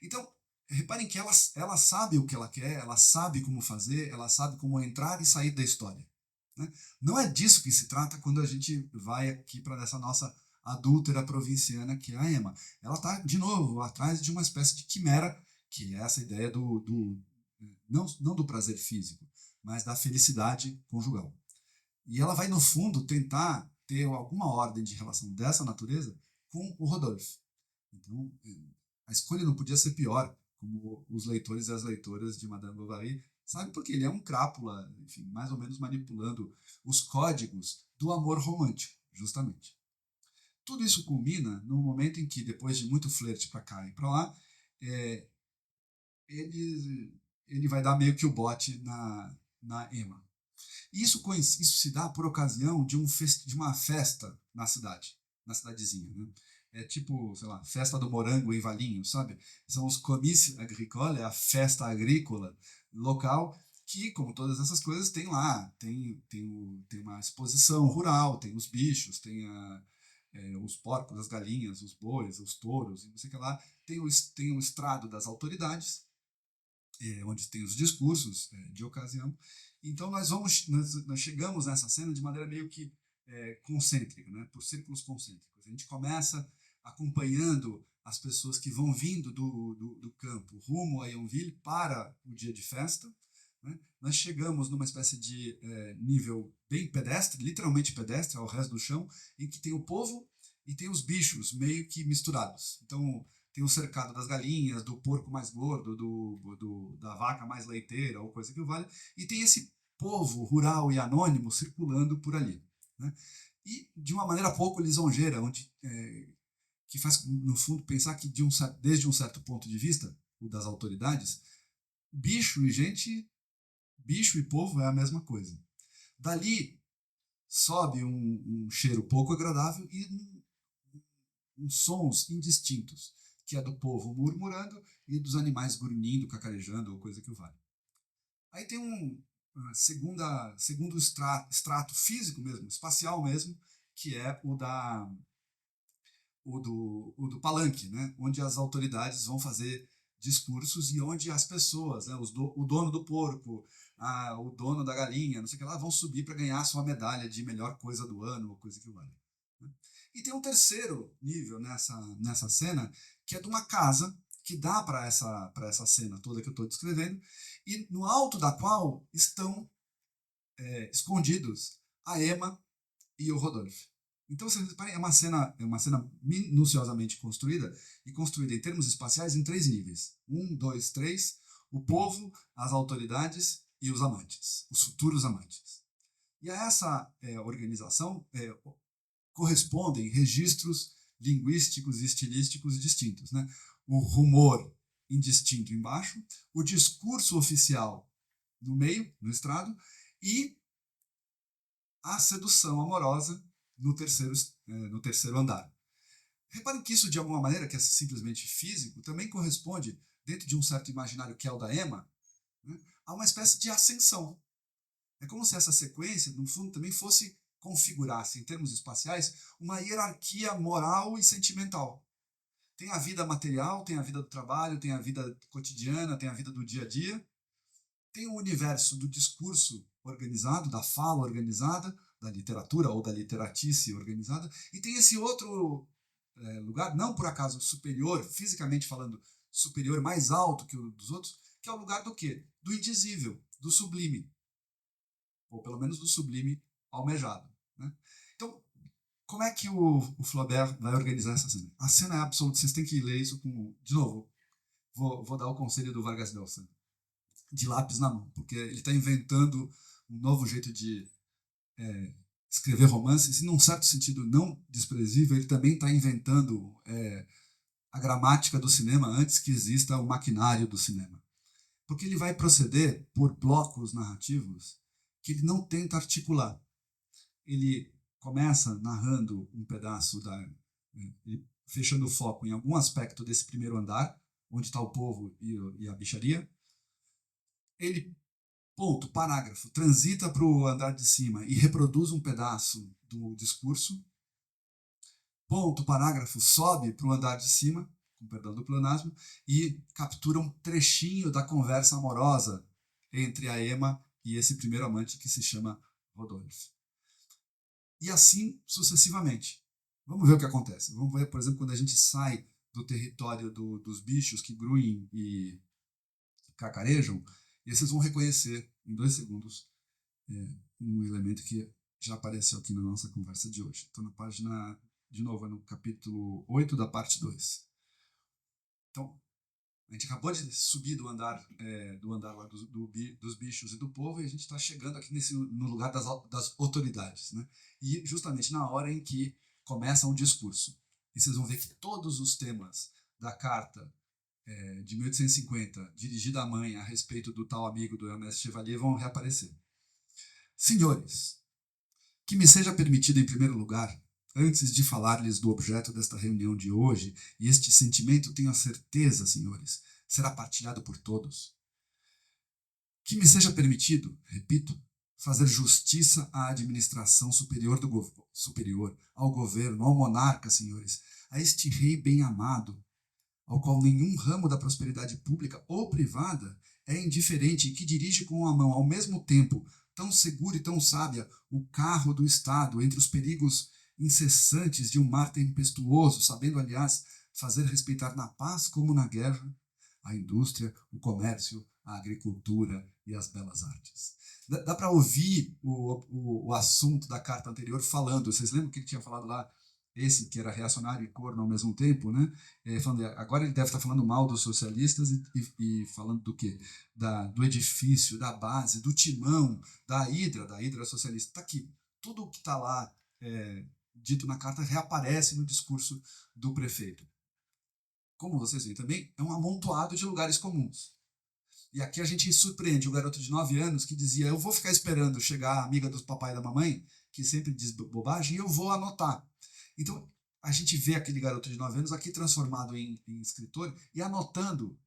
Speaker 1: Então, reparem que ela sabe o que ela quer, ela sabe como fazer, ela sabe como entrar e sair da história, né? Não é disso que se trata quando a gente vai aqui para essa nossa adúltera provinciana, que é a Emma. Ela está, de novo, atrás de uma espécie de quimera, que é essa ideia não do prazer físico, mas da felicidade conjugal. E ela vai, no fundo, tentar ter alguma ordem de relação dessa natureza com o Rodolphe. Então, a escolha não podia ser pior, como os leitores e as leitoras de Madame Bovary sabem, porque ele é um crápula, enfim, mais ou menos manipulando os códigos do amor romântico, justamente. Tudo isso culmina no momento em que, depois de muito flerte para cá e para lá, ele vai dar meio que o bote na Emma. Isso se dá por ocasião de uma festa na cidadezinha, né? É tipo, sei lá, festa do morango em Valinhos, sabe? São os comícios agricoles, a festa agrícola local, que, como todas essas coisas, tem lá. Tem uma exposição rural, tem os bichos, tem os porcos, as galinhas, os bois, os touros, e não sei o que lá. Tem o estrado das autoridades, onde tem os discursos de ocasião. Então nós chegamos nessa cena de maneira meio que concêntrica, né? Por círculos concêntricos. A gente começa acompanhando as pessoas que vão vindo do campo rumo a Yonville para o dia de festa, né? Nós chegamos numa espécie de nível bem pedestre, literalmente pedestre, ao resto do chão, em que tem o povo e tem os bichos meio que misturados. Então tem o cercado das galinhas, do porco mais gordo, da vaca mais leiteira, ou coisa que o vale, e tem esse povo rural e anônimo circulando por ali, né? E de uma maneira pouco lisonjeira, que faz, no fundo, pensar que desde um certo ponto de vista, o das autoridades, bicho e povo é a mesma coisa. Dali sobe um cheiro pouco agradável e uns sons indistintos, que é do povo murmurando e dos animais grunhindo, cacarejando ou coisa que o vale. Aí tem segundo extrato físico mesmo, espacial mesmo, que é o do palanque, né? Onde as autoridades vão fazer discursos e onde as pessoas, né? O dono do porco, o dono da galinha, não sei o que lá, vão subir para ganhar sua medalha de melhor coisa do ano, ou coisa que vale. Né? E tem um terceiro nível nessa cena, que é de uma casa que dá para essa cena toda que eu estou descrevendo, e no alto da qual estão escondidos a Emma e o Rodolphe. Então, vocês reparem, é uma cena minuciosamente construída, e construída em termos espaciais em 3 níveis. 1, 2, 3, o povo, as autoridades e os amantes, os futuros amantes. E a essa organização correspondem registros linguísticos e estilísticos distintos. Né? O rumor indistinto embaixo, o discurso oficial no meio, no estrado, e a sedução amorosa no terceiro andar. Reparem que isso, de alguma maneira, que é simplesmente físico, também corresponde, dentro de um certo imaginário que é o da Emma, né, a uma espécie de ascensão. É como se essa sequência, no fundo, também fosse configurar-se, em termos espaciais, uma hierarquia moral e sentimental. Tem a vida material, tem a vida do trabalho, tem a vida cotidiana, tem a vida do dia a dia, tem o universo do discurso organizado, da fala organizada, da literatura ou da literatice organizada, e tem esse outro lugar, não por acaso superior, fisicamente falando, superior, mais alto que o dos outros, que é o lugar do quê? Do indizível, do sublime, ou pelo menos do sublime almejado. Né? Então, como é que o Flaubert vai organizar essa cena? A cena é absoluta, vocês têm que ler isso com... De novo, vou dar o conselho do Vargas Llosa, de lápis na mão, porque ele está inventando um novo jeito de escrever romances, e num certo sentido não desprezível, ele também está inventando a gramática do cinema antes que exista o maquinário do cinema. Porque ele vai proceder por blocos narrativos que ele não tenta articular. Ele começa narrando um pedaço fechando o foco em algum aspecto desse primeiro andar, onde está o povo e a bicharia. Ele, ponto, parágrafo, transita para o andar de cima e reproduz um pedaço do discurso. Ponto, parágrafo, sobe para o andar de cima, com perdão do pleonasmo, e captura um trechinho da conversa amorosa entre a Emma e esse primeiro amante que se chama Rodolphe. E assim sucessivamente. Vamos ver o que acontece. Vamos ver, por exemplo, quando a gente sai do território dos bichos que gruem e cacarejam, e vocês vão reconhecer em 2 segundos um elemento que já apareceu aqui na nossa conversa de hoje. Estou na página, de novo, no capítulo 8 da parte 2. Então, a gente acabou de subir do andar lá dos bichos e do povo, e a gente está chegando aqui no lugar das autoridades. Né? E justamente na hora em que começa um discurso. E vocês vão ver que todos os temas da carta de 1850, dirigida à mãe a respeito do tal amigo do Ernest Chevalier, vão reaparecer. Senhores, que me seja permitido, em primeiro lugar, antes de falar-lhes do objeto desta reunião de hoje, e este sentimento, tenho a certeza, senhores, será partilhado por todos, que me seja permitido, repito, fazer justiça à administração superior ao governo, ao monarca, senhores, a este rei bem amado, ao qual nenhum ramo da prosperidade pública ou privada é indiferente e que dirige com a mão, ao mesmo tempo, tão segura e tão sábia, o carro do Estado entre os perigos incessantes de um mar tempestuoso, sabendo, aliás, fazer respeitar na paz como na guerra a indústria, o comércio, a agricultura e as belas artes. Dá para ouvir o assunto da carta anterior falando. Vocês lembram que ele tinha falado lá, esse que era reacionário e corno ao mesmo tempo, né? Agora ele deve estar falando mal dos socialistas e falando do quê? Do edifício, da base, do timão, da hidra socialista. Está aqui. Tudo o que está lá dito na carta reaparece no discurso do prefeito. Como vocês veem também, é um amontoado de lugares comuns. E aqui a gente surpreende o garoto de 9 anos que dizia: eu vou ficar esperando chegar a amiga do papai e da mamãe, que sempre diz bobagem, e eu vou anotar. Então, a gente vê aquele garoto de 9 anos aqui transformado em escritor e anotando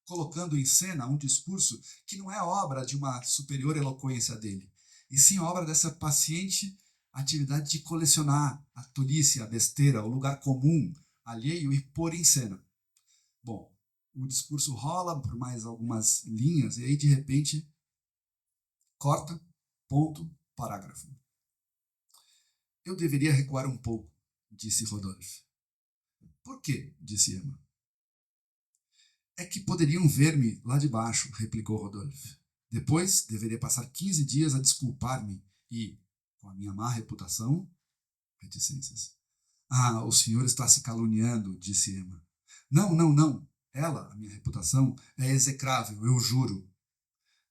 Speaker 1: colocando em cena um discurso que não é obra de uma superior eloquência dele, e sim obra dessa paciente atividade de colecionar a tolice, a besteira, o lugar comum alheio e pôr em cena. Bom, o discurso rola por mais algumas linhas e aí, de repente, corta, ponto, parágrafo. Eu deveria recuar um pouco, disse Rodolphe. Por quê? Disse Emma. É que poderiam ver-me lá de baixo, replicou Rodolphe. Depois deveria passar 15 dias a desculpar-me e, com a minha má reputação, reticências. Ah, o senhor está se caluniando, disse Emma. Não, não, não. Ela, a minha reputação, é execrável, eu juro.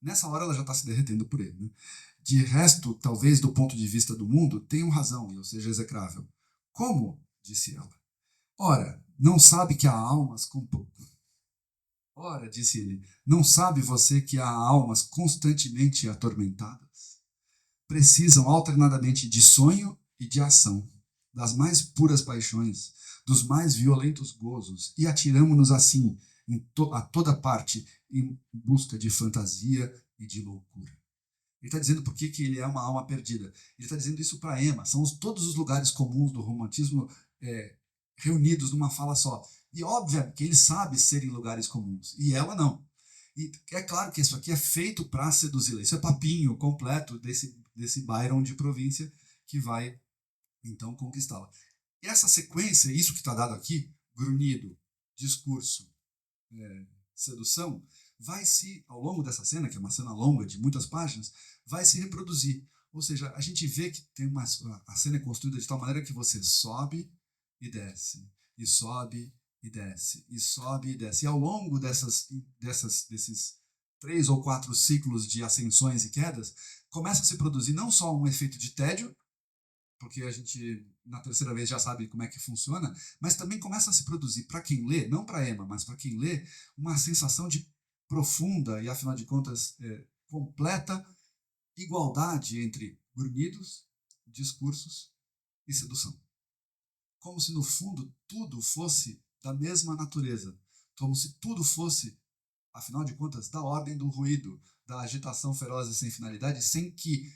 Speaker 1: Nessa hora ela já está se derretendo por ele. Né? De resto, talvez do ponto de vista do mundo, tenham razão e eu seja execrável. Como? Disse ela. Ora, não sabe que há almas com... Ora, disse ele, não sabe você que há almas constantemente atormentadas? Precisam alternadamente de sonho e de ação, das mais puras paixões, dos mais violentos gozos, e atiramo-nos assim a toda parte em busca de fantasia e de loucura. Ele está dizendo por que ele é uma alma perdida. Ele está dizendo isso para Emma. São todos os lugares comuns do romantismo reunidos numa fala só. E óbvio que ele sabe ser em lugares comuns, e ela não. E é claro que isso aqui é feito para seduzi-la. Isso é papinho completo desse Byron de província que vai, então, conquistá-la. E essa sequência, isso que está dado aqui, grunhido, discurso, sedução, vai se, ao longo dessa cena, que é uma cena longa de muitas páginas, vai se reproduzir. Ou seja, a gente vê que a cena é construída de tal maneira que você sobe e desce, e sobe e desce, e sobe e desce. E ao longo desses 3 ou 4 ciclos de ascensões e quedas, começa a se produzir não só um efeito de tédio, porque a gente, na terceira vez, já sabe como é que funciona, mas também começa a se produzir, para quem lê, não para Emma, mas para quem lê, uma sensação de profunda e, afinal de contas, completa igualdade entre grunhidos, discursos e sedução. Como se, no fundo, tudo fosse da mesma natureza, como se tudo fosse, afinal de contas, da ordem do ruído, da agitação feroz e sem finalidade, sem que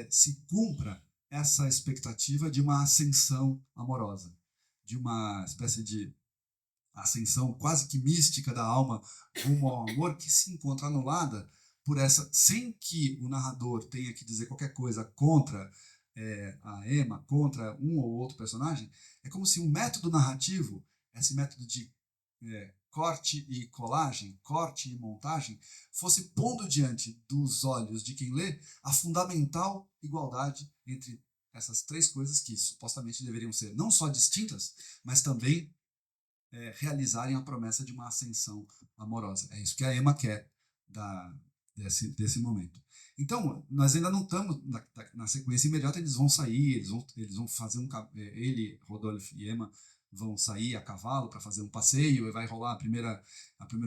Speaker 1: se cumpra essa expectativa de uma ascensão amorosa, de uma espécie de ascensão quase que mística da alma rumo ao amor, que se encontra anulada por essa, sem que o narrador tenha que dizer qualquer coisa contra a Emma, contra um ou outro personagem. É como se um método narrativo, esse método de corte e colagem, corte e montagem, fosse pondo diante dos olhos de quem lê a fundamental igualdade entre essas 3 coisas que supostamente deveriam ser não só distintas, mas também realizarem a promessa de uma ascensão amorosa. É isso que a Emma quer desse momento. Então, nós ainda não estamos na sequência imediata, eles vão sair, eles vão fazer ele, Rodolphe e Emma vão sair a cavalo para fazer um passeio, e vai rolar a primeira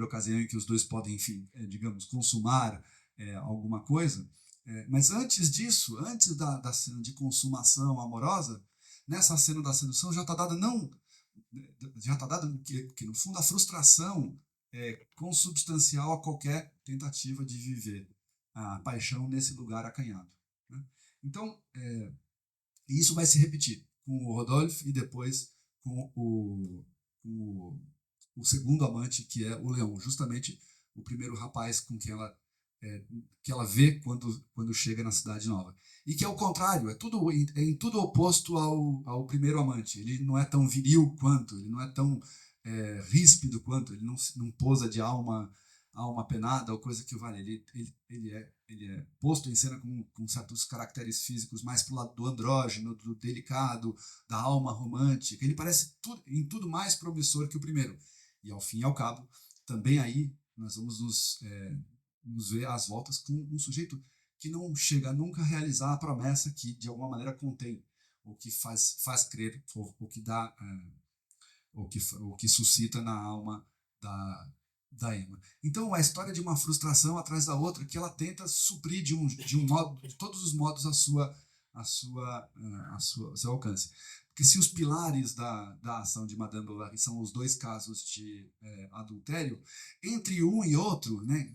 Speaker 1: ocasião em que os dois podem, enfim, digamos, consumar alguma coisa. Mas antes disso, antes da cena de consumação amorosa, nessa cena da sedução já está dada que, no fundo, a frustração é consubstancial a qualquer tentativa de viver a paixão nesse lugar acanhado. Né? Então, isso vai se repetir com o Rodolphe e depois com o segundo amante, que é o Leon, justamente o primeiro rapaz com quem que ela vê quando chega na cidade nova. E que é o contrário, é em tudo oposto ao primeiro amante. Ele não é tão viril quanto, ele não é tão ríspido quanto, ele não posa de alma penada ou coisa que vale. Ele é posto em cena com certos caracteres físicos mais para o lado do andrógeno, do delicado, da alma romântica. Ele parece em tudo mais promissor que o primeiro. E, ao fim e ao cabo, também aí nós vamos nos ver às voltas com um sujeito que não chega nunca a realizar a promessa que, de alguma maneira, contém, ou que faz crer, ou que dá, ou que suscita na alma da Emma. Então, a história de uma frustração atrás da outra, que ela tenta suprir de um modo, de todos os modos, o seu alcance. Porque se os pilares da ação de Madame Bovary são os dois casos de adultério, entre um e outro, né,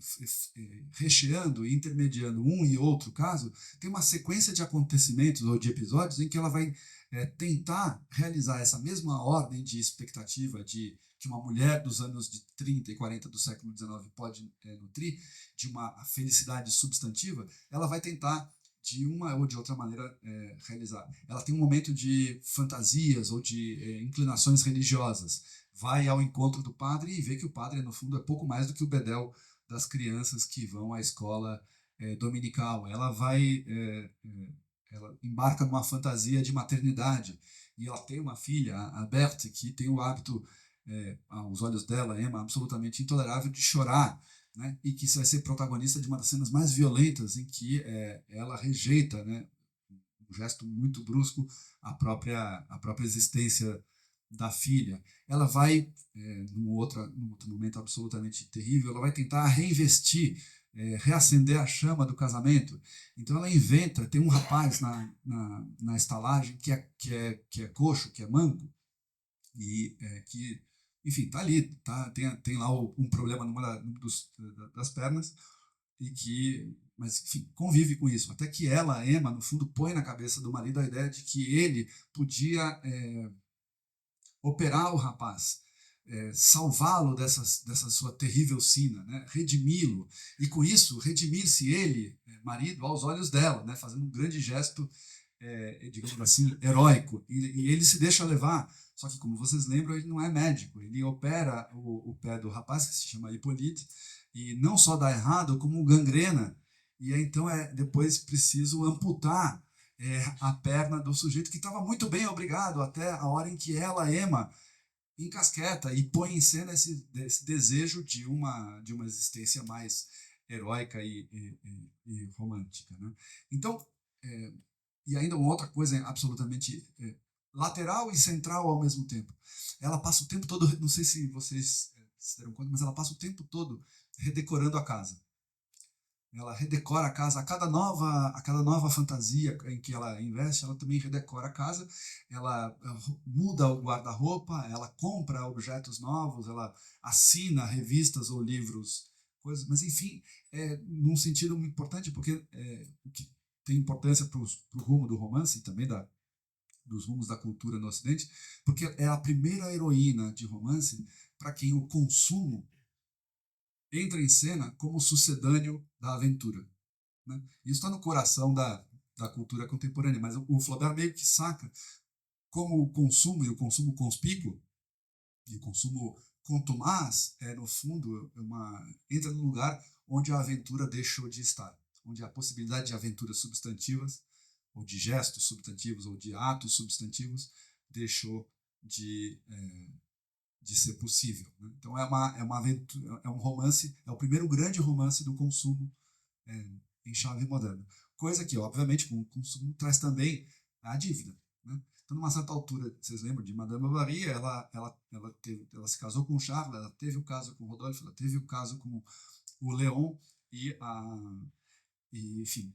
Speaker 1: recheando e intermediando um e outro caso, tem uma sequência de acontecimentos ou de episódios em que ela vai tentar realizar essa mesma ordem de expectativa de que uma mulher dos anos de 30 e 40 do século XIX pode nutrir, de uma felicidade substantiva, ela vai tentar de uma ou de outra maneira realizar. Ela tem um momento de fantasias ou de inclinações religiosas. Vai ao encontro do padre e vê que o padre, no fundo, é pouco mais do que o bedel das crianças que vão à escola dominical. Ela embarca numa fantasia de maternidade e ela tem uma filha, a Berthe, que tem o hábito, aos olhos dela, Emma, absolutamente intolerável de chorar, né? E que vai ser protagonista de uma das cenas mais violentas em que ela rejeita, né, um gesto muito brusco, a própria existência da filha. Ela vai, num outro momento absolutamente terrível, ela vai tentar reinvestir, reacender a chama do casamento. Então ela inventa, tem um rapaz na estalagem que é coxo, que é manco, e que, enfim, está ali, tem lá um problema das pernas, e que, mas enfim, convive com isso, até que ela, Emma, no fundo, põe na cabeça do marido a ideia de que ele podia operar o rapaz, salvá-lo dessa sua terrível sina, né? Redimi-lo, e com isso redimir-se ele, marido, aos olhos dela, né? Fazendo um grande gesto, digamos assim, heróico, e ele se deixa levar. Só que, como vocês lembram, ele não é médico, ele opera o pé do rapaz, que se chama Hippolyte, e não só dá errado, como gangrena, e então depois preciso amputar a perna do sujeito que estava muito bem, obrigado, até a hora em que ela, Emma, encasqueta e põe em cena esse desejo de uma existência mais heróica e romântica, né? Então, e ainda uma outra coisa absolutamente lateral e central ao mesmo tempo. Ela passa o tempo todo, não sei se vocês se deram conta, mas ela passa o tempo todo redecorando a casa. Ela redecora a casa, a cada nova fantasia em que ela investe, ela também redecora a casa, ela muda o guarda-roupa, ela compra objetos novos, ela assina revistas ou livros, coisas, mas enfim, num sentido muito importante, porque o que tem importância para o rumo do romance e também dos rumos da cultura no Ocidente, porque é a primeira heroína de romance para quem o consumo entra em cena como sucedâneo da aventura, né? Isso está no coração da cultura contemporânea, mas o Flaubert meio que saca como o consumo, e o consumo conspícuo, e o consumo contumaz, no fundo, entra no lugar onde a aventura deixou de estar, onde a possibilidade de aventuras substantivas, ou de gestos substantivos, ou de atos substantivos, deixou de ser possível, né? Então é uma aventura, é um romance, é o primeiro grande romance do consumo em chave moderna. Coisa que, obviamente, com o consumo traz também a dívida, né? Então, numa certa altura, vocês lembram de Madame Bovary, ela se casou com o Charles, ela teve o caso com o Rodolphe, ela teve o caso com o Léon, enfim,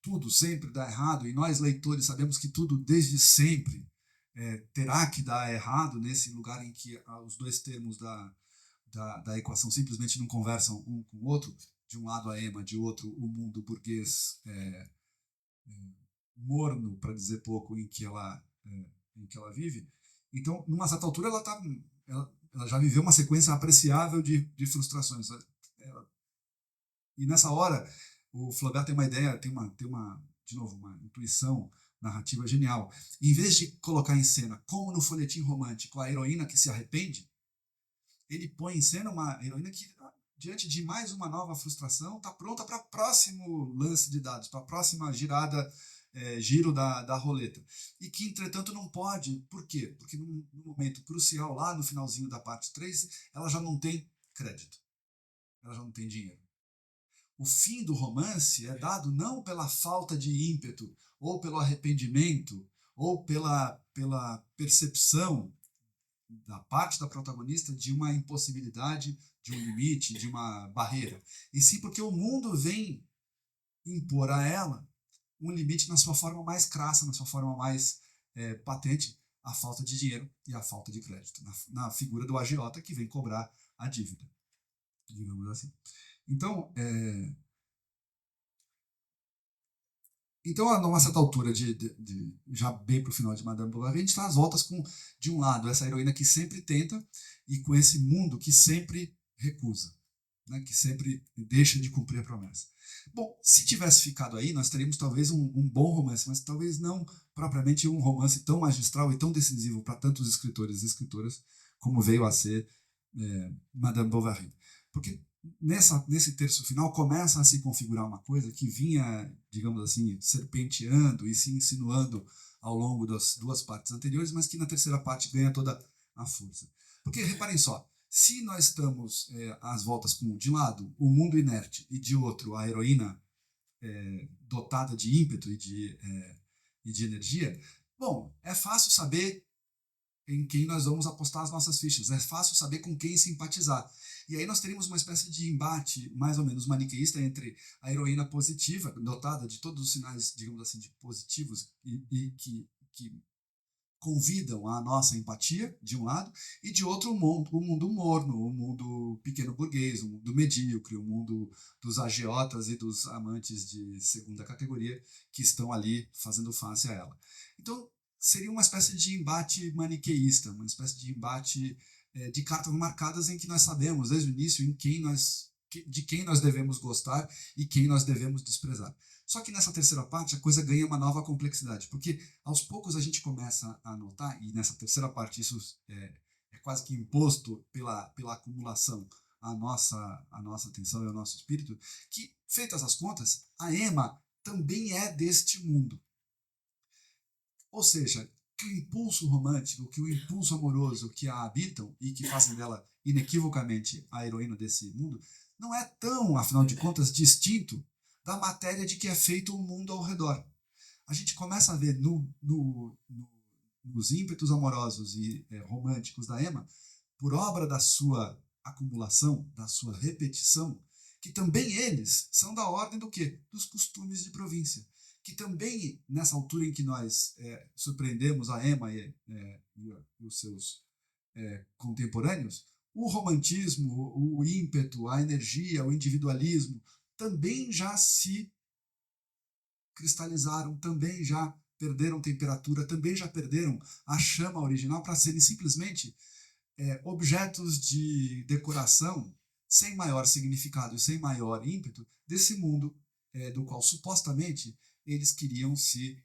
Speaker 1: tudo sempre dá errado, e nós, leitores, sabemos que tudo, desde sempre, terá que dar errado nesse lugar em que os dois termos da equação simplesmente não conversam um com o outro. De um lado a Emma, de outro o mundo burguês morno, para dizer pouco, em que ela vive. Então, numa certa altura, ela já viveu uma sequência apreciável de frustrações. E nessa hora, o Flaubert tem uma ideia, de novo, uma intuição narrativa genial. Em vez de colocar em cena, como no folhetim romântico, a heroína que se arrepende, ele põe em cena uma heroína que, diante de mais uma nova frustração, está pronta para o próximo lance de dados, para a próxima giro da roleta. E que, entretanto, não pode. Por quê? Porque num momento crucial, lá no finalzinho da parte 3, ela já não tem crédito. Ela já não tem dinheiro. O fim do romance é dado não pela falta de ímpeto, ou pelo arrependimento, ou pela percepção da parte da protagonista de uma impossibilidade, de um limite, de uma barreira. E sim porque o mundo vem impor a ela um limite na sua forma mais crassa, na sua forma mais patente, a falta de dinheiro e a falta de crédito, na figura do agiota que vem cobrar a dívida, digamos assim. Então, a uma certa altura, já bem para o final de Madame Bovary, a gente está às voltas com, de um lado, essa heroína que sempre tenta e com esse mundo que sempre recusa, né, que sempre deixa de cumprir a promessa. Bom, se tivesse ficado aí, nós teríamos talvez um bom romance, mas talvez não propriamente um romance tão magistral e tão decisivo para tantos escritores e escritoras como veio a ser Madame Bovary. Porque nesse terço final começa a se configurar uma coisa que vinha, digamos assim, serpenteando e se insinuando ao longo das duas partes anteriores, mas que na terceira parte ganha toda a força. Porque, reparem só, se nós estamos às voltas com, de um lado, o mundo inerte e de outro, a heroína dotada de ímpeto e de energia, bom, é fácil saber em quem nós vamos apostar as nossas fichas. É fácil saber com quem simpatizar. E aí nós teríamos uma espécie de embate mais ou menos maniqueísta entre a heroína positiva, dotada de todos os sinais, digamos assim, de positivos e que convidam a nossa empatia, de um lado, e de outro o mundo morno, o mundo pequeno burguês, o mundo medíocre, o mundo dos agiotas e dos amantes de segunda categoria que estão ali fazendo face a ela. Então, seria uma espécie de embate maniqueísta, uma espécie de embate de cartas marcadas em que nós sabemos, desde o início, de quem nós devemos gostar e quem nós devemos desprezar. Só que nessa terceira parte a coisa ganha uma nova complexidade, porque aos poucos a gente começa a notar, e nessa terceira parte isso é quase que imposto pela acumulação à nossa atenção e ao nosso espírito, que, feitas as contas, a Emma também é deste mundo. Ou seja, que o impulso romântico, que o impulso amoroso que a habitam e que fazem dela inequivocamente a heroína desse mundo, não é tão, afinal de contas, distinto da matéria de que é feito o mundo ao redor. A gente começa a ver nos ímpetos amorosos e românticos da Emma, por obra da sua acumulação, da sua repetição, que também eles são da ordem do quê? Dos costumes de província. Que também, nessa altura em que nós surpreendemos a Emma e os seus contemporâneos, o romantismo, o ímpeto, a energia, o individualismo, também já se cristalizaram, também já perderam temperatura, também já perderam a chama original para serem simplesmente objetos de decoração sem maior significado e sem maior ímpeto desse mundo do qual supostamente eles queriam se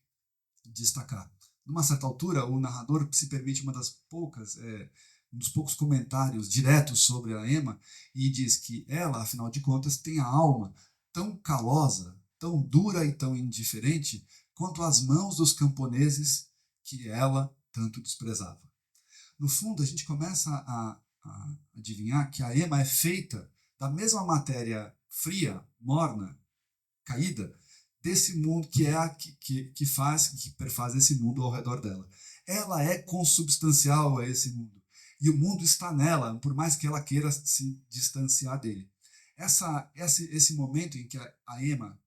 Speaker 1: destacar. Numa certa altura, o narrador se permite um dos poucos comentários diretos sobre a Emma e diz que ela, afinal de contas, tem a alma tão calosa, tão dura e tão indiferente quanto as mãos dos camponeses que ela tanto desprezava. No fundo, a gente começa a adivinhar que a Emma é feita da mesma matéria fria, morna, caída, desse mundo que é que perfaz esse mundo ao redor dela. Ela é consubstancial a esse mundo. E o mundo está nela, por mais que ela queira se distanciar dele. Esse momento em que a Emma,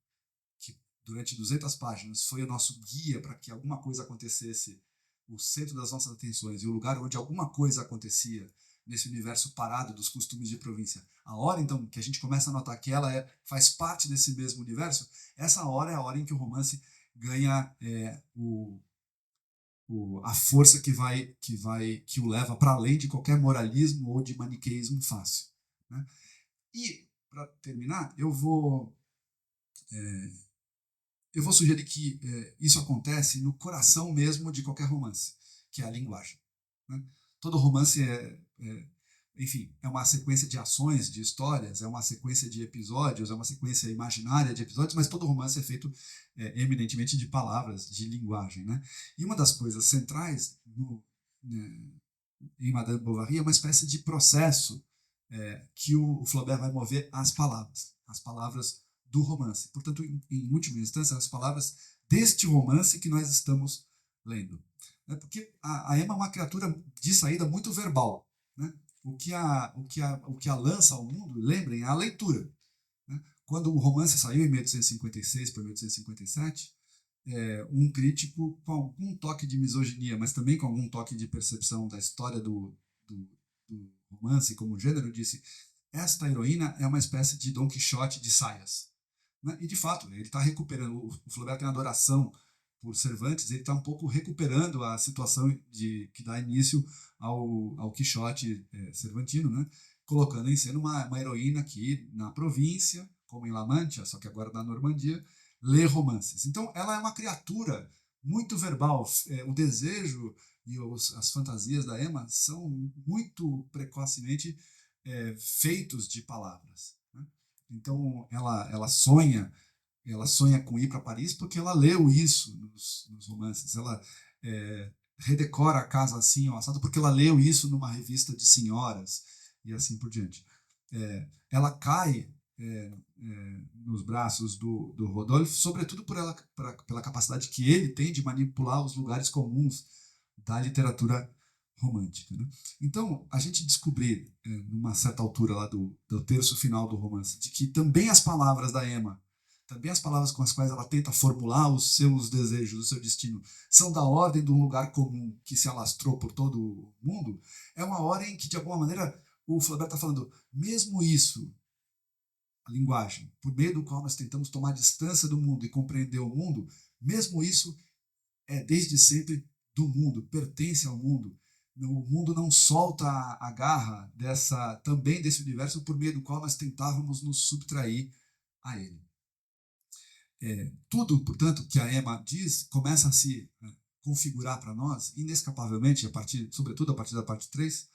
Speaker 1: que durante 200 páginas foi o nosso guia para que alguma coisa acontecesse, o centro das nossas atenções e o lugar onde alguma coisa acontecia nesse universo parado dos costumes de província. A hora, então, que a gente começa a notar que ela faz parte desse mesmo universo, essa hora é a hora em que o romance ganha a força que o leva para além de qualquer moralismo ou de maniqueísmo fácil. Né? E, para terminar, eu vou sugerir que isso acontece no coração mesmo de qualquer romance, que é a linguagem. Né? Todo romance enfim, é uma sequência de ações, de histórias, é uma sequência de episódios, é uma sequência imaginária de episódios, mas todo romance é feito eminentemente de palavras, de linguagem. Né? E uma das coisas centrais em Madame Bovary é uma espécie de processo que o Flaubert vai mover as palavras do romance. Portanto, em última instância, as palavras deste romance que nós estamos lendo. Porque a Emma é uma criatura de saída muito verbal. Né? O que a lança ao mundo, lembrem, é a leitura. Né? Quando o romance saiu em 1856 para 1857, um crítico com algum toque de misoginia, mas também com algum toque de percepção da história do romance como gênero, disse: esta heroína é uma espécie de Dom Quixote de saias. Né? E, de fato, ele está recuperando. O Flaubert tem adoração por Cervantes, ele está um pouco recuperando a situação que dá início ao Quixote cervantino, né? Colocando em cena uma heroína que, na província, como em La Mancha, só que agora na Normandia, lê romances. Então, ela é uma criatura muito verbal. O desejo e as fantasias da Emma são muito precocemente feitos de palavras. Né? Então, ela sonha com ir para Paris porque ela leu isso nos romances. Ela redecora a casa assim, ó, assado, porque ela leu isso numa revista de senhoras e assim por diante. Ela cai nos braços do Rodolphe, sobretudo pela capacidade que ele tem de manipular os lugares comuns da literatura romântica. Né? Então, a gente descobrir, numa certa altura lá do terço final do romance, de que também as palavras da Emma, também as palavras com as quais ela tenta formular os seus desejos, o seu destino, são da ordem de um lugar comum que se alastrou por todo o mundo, é uma hora em que, de alguma maneira, o Flaubert está falando, mesmo isso, a linguagem, por meio do qual nós tentamos tomar distância do mundo e compreender o mundo, mesmo isso é desde sempre do mundo, pertence ao mundo. O mundo não solta a garra também desse universo por meio do qual nós tentávamos nos subtrair a ele. Tudo, portanto, que a Emma diz começa a se configurar para nós, inescapavelmente, sobretudo a partir da parte 3,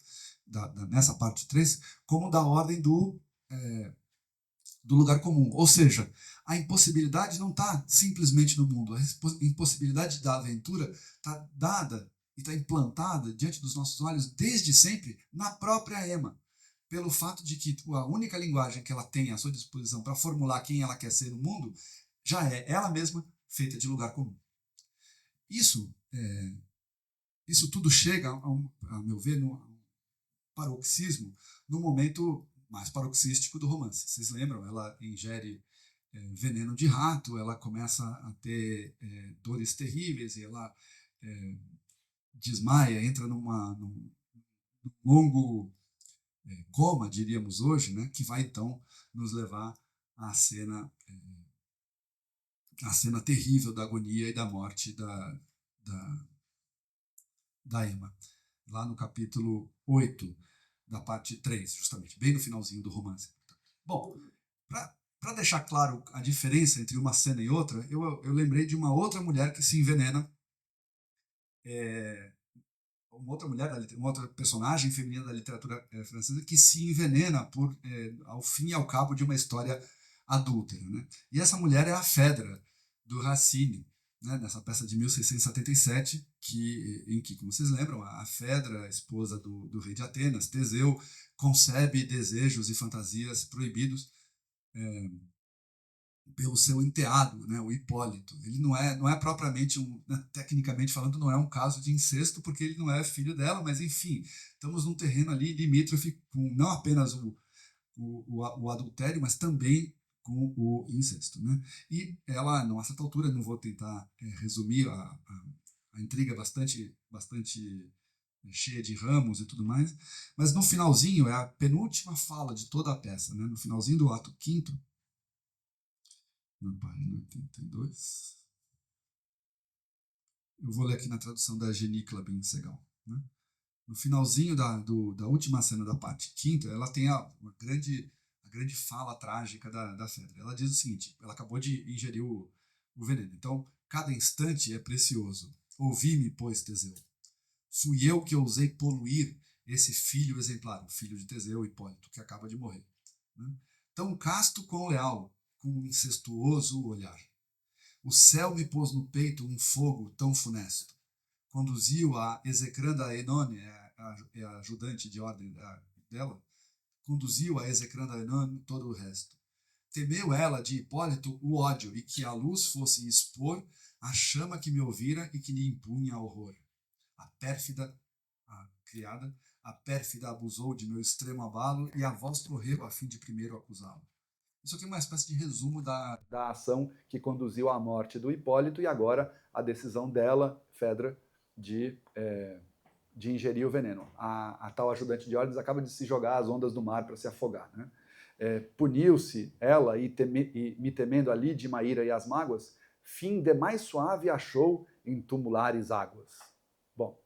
Speaker 1: nessa parte 3, como da ordem do lugar comum. Ou seja, a impossibilidade não está simplesmente no mundo, a impossibilidade da aventura está dada e está implantada diante dos nossos olhos desde sempre na própria Emma, pelo fato de que a única linguagem que ela tem à sua disposição para formular quem ela quer ser no mundo já é ela mesma feita de lugar comum. Isso tudo chega, a meu ver, no paroxismo, no momento mais paroxístico do romance. Vocês lembram? Ela ingere veneno de rato, ela começa a ter dores terríveis e ela desmaia, entra num longo coma, diríamos hoje, né, que vai então nos levar à cena terrível da agonia e da morte da Emma, lá no capítulo 8 da parte 3, justamente, bem no finalzinho do romance. Bom, para deixar claro a diferença entre uma cena e outra, eu lembrei de uma outra mulher que se envenena, uma outra personagem feminina da literatura francesa que se envenena ao fim e ao cabo de uma história adúltera. Né? E essa mulher é a Fedra, do Racine, né? Nessa peça de 1677, em que, como vocês lembram, a Fedra, esposa do rei de Atenas, Teseu, concebe desejos e fantasias proibidos pelo seu enteado, né, o Hipólito. Ele não é propriamente tecnicamente falando, não é um caso de incesto, porque ele não é filho dela, mas enfim, estamos num terreno ali limítrofe com não apenas o adultério, mas também com o incesto. Né? E ela, numa certa altura, não vou tentar resumir a intriga bastante cheia de ramos e tudo mais, mas no finalzinho, é a penúltima fala de toda a peça, né? No finalzinho do ato quinto, na página 82. Eu vou ler aqui na tradução da Geni Clabin Segal. Né? No finalzinho da última cena da parte quinta, ela tem a grande fala trágica da Fedra. Ela diz o seguinte: ela acabou de ingerir o veneno. Então, cada instante é precioso. Ouvi-me, pois, Teseu. Fui eu que ousei poluir esse filho exemplar, o filho de Teseu, Hipólito, que acaba de morrer. Né? Tão casto quão leal, com um incestuoso olhar. O céu me pôs no peito um fogo tão funesto. Conduziu a execranda Enone, a ajudante de ordem dela, conduziu a execranda Enone todo o resto. Temeu ela de Hipólito o ódio e que a luz fosse expor a chama que me ouvira e que lhe impunha horror. A pérfida, a criada, a pérfida abusou de meu extremo abalo e a voz correu a fim de primeiro acusá-lo. Isso aqui é uma espécie de resumo
Speaker 2: da ação que conduziu à morte do Hipólito e agora a decisão dela, Fedra, de ingerir o veneno. A tal ajudante de ordens acaba de se jogar às ondas do mar para se afogar. Né? Puniu-se ela e me temendo ali de Maíra e as mágoas, fim de mais suave achou em tumulares águas. Bom,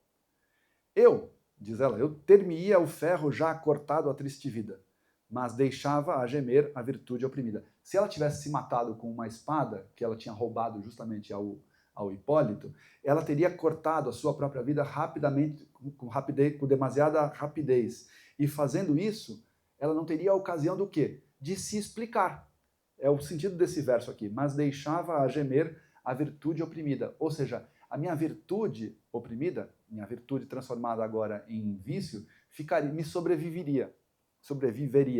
Speaker 2: diz ela, eu ter-me-ia o ferro já cortado a triste vida, mas deixava a gemer a virtude oprimida. Se ela tivesse se matado com uma espada, que ela tinha roubado justamente ao Hipólito, ela teria cortado a sua própria vida rapidamente, com demasiada rapidez. E fazendo isso, ela não teria a ocasião do quê? De se explicar. É o sentido desse verso aqui. Mas deixava a gemer a virtude oprimida. Ou seja, a minha virtude oprimida, minha virtude transformada agora em vício, me sobreviveria,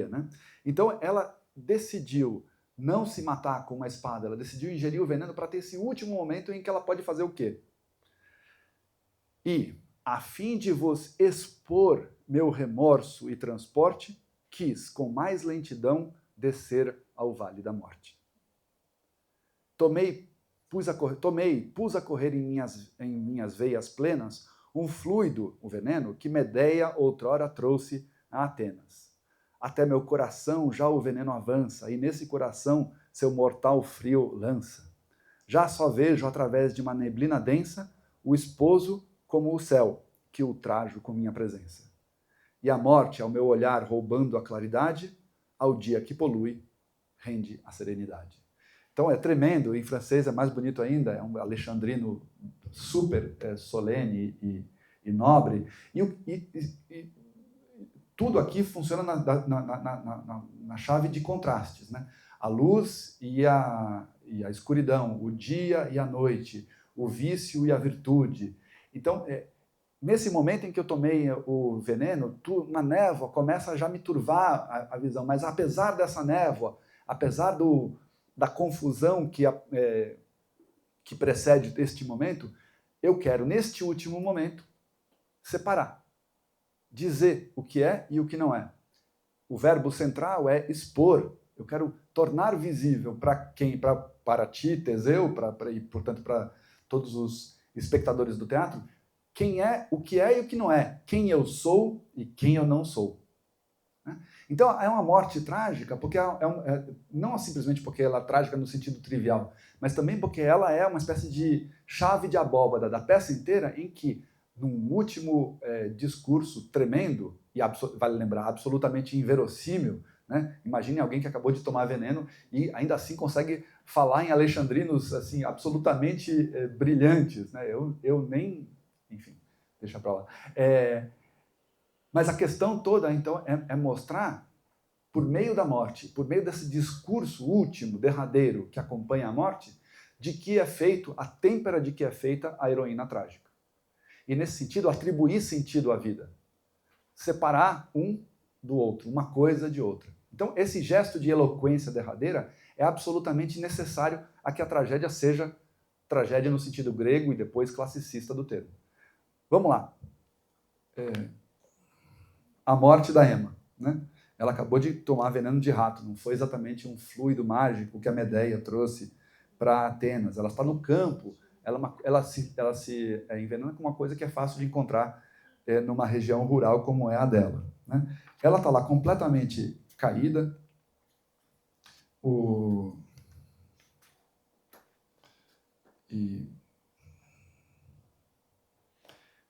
Speaker 2: né? Então ela decidiu não se matar com uma espada, ela decidiu ingerir o veneno para ter esse último momento em que ela pode fazer o quê? E, a fim de vos expor meu remorso e transporte, quis, com mais lentidão, descer ao vale da morte. Pus a correr em minhas veias plenas um fluido, o veneno, que Medeia outrora trouxe a Atenas. Até meu coração já o veneno avança, e nesse coração seu mortal frio lança. Já só vejo, através de uma neblina densa, o esposo como o céu, que ultrajo com minha presença. E a morte, ao meu olhar roubando a claridade, ao dia que polui, rende a serenidade. Então é tremendo, em francês é mais bonito ainda, é um alexandrino super solene e nobre, e tudo aqui funciona na chave de contrastes, né? A luz e a escuridão, o dia e a noite, o vício e a virtude. Então, nesse momento em que eu tomei o veneno, uma névoa começa a já me turvar a visão, mas apesar dessa névoa, apesar da confusão que precede este momento, eu quero, neste último momento, separar, dizer o que é e o que não é. O verbo central é expor. Eu quero tornar visível para ti, Teseu, e portanto para todos os espectadores do teatro, quem é, o que é e o que não é, quem eu sou e quem eu não sou. Então é uma morte trágica, porque não simplesmente porque ela é trágica no sentido trivial, mas também porque ela é uma espécie de chave de abóbada da peça inteira, em que, num último discurso tremendo, e vale lembrar, absolutamente inverossímil, né? Imagine alguém que acabou de tomar veneno e ainda assim consegue falar em alexandrinos assim, absolutamente brilhantes. Né? Eu nem... Enfim, deixa para lá. Mas a questão toda, então, é mostrar, por meio da morte, por meio desse discurso último, derradeiro, que acompanha a morte, de que é feito, a têmpera de que é feita a heroína trágica. E, nesse sentido, atribuir sentido à vida. Separar um do outro, uma coisa de outra. Então, esse gesto de eloquência derradeira é absolutamente necessário a que a tragédia seja tragédia no sentido grego e depois classicista do termo. Vamos lá. A morte da Ema, né? Ela acabou de tomar veneno de rato, não foi exatamente um fluido mágico que a Medeia trouxe para Atenas. Ela está no campo, ela se envenena com uma coisa que é fácil de encontrar numa região rural como é a dela. Né? Ela está lá completamente caída,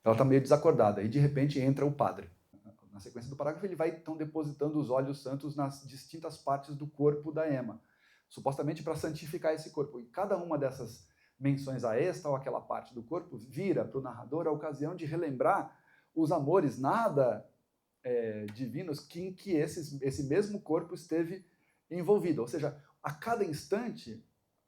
Speaker 2: ela está meio desacordada, e de repente entra o padre. Na sequência do parágrafo, ele vai então depositando os óleos santos nas distintas partes do corpo da Ema, supostamente para santificar esse corpo. E cada uma dessas menções a esta ou aquela parte do corpo vira para o narrador a ocasião de relembrar os amores nada divinos em que esse mesmo corpo esteve envolvido. Ou seja, a cada instante,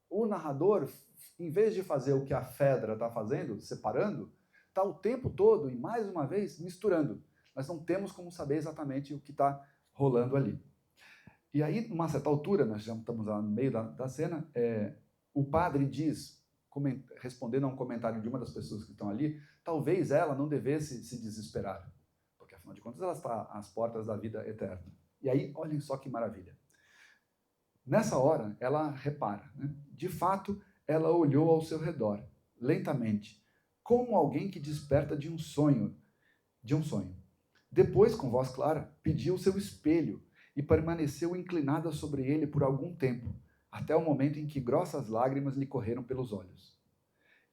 Speaker 2: o narrador, em vez de fazer o que a Fedra está fazendo, separando, está o tempo todo, e mais uma vez, misturando. Nós não temos como saber exatamente o que está rolando ali. E aí, numa certa altura, nós já estamos lá no meio da cena, o padre diz, respondendo a um comentário de uma das pessoas que estão ali, talvez ela não devesse se desesperar, porque, afinal de contas, ela está às portas da vida eterna. E aí, olhem só que maravilha. Nessa hora, ela repara, né? De fato, ela olhou ao seu redor, lentamente, como alguém que desperta de um sonho. Depois, com voz clara, pediu o seu espelho e permaneceu inclinada sobre ele por algum tempo, até o momento em que grossas lágrimas lhe correram pelos olhos.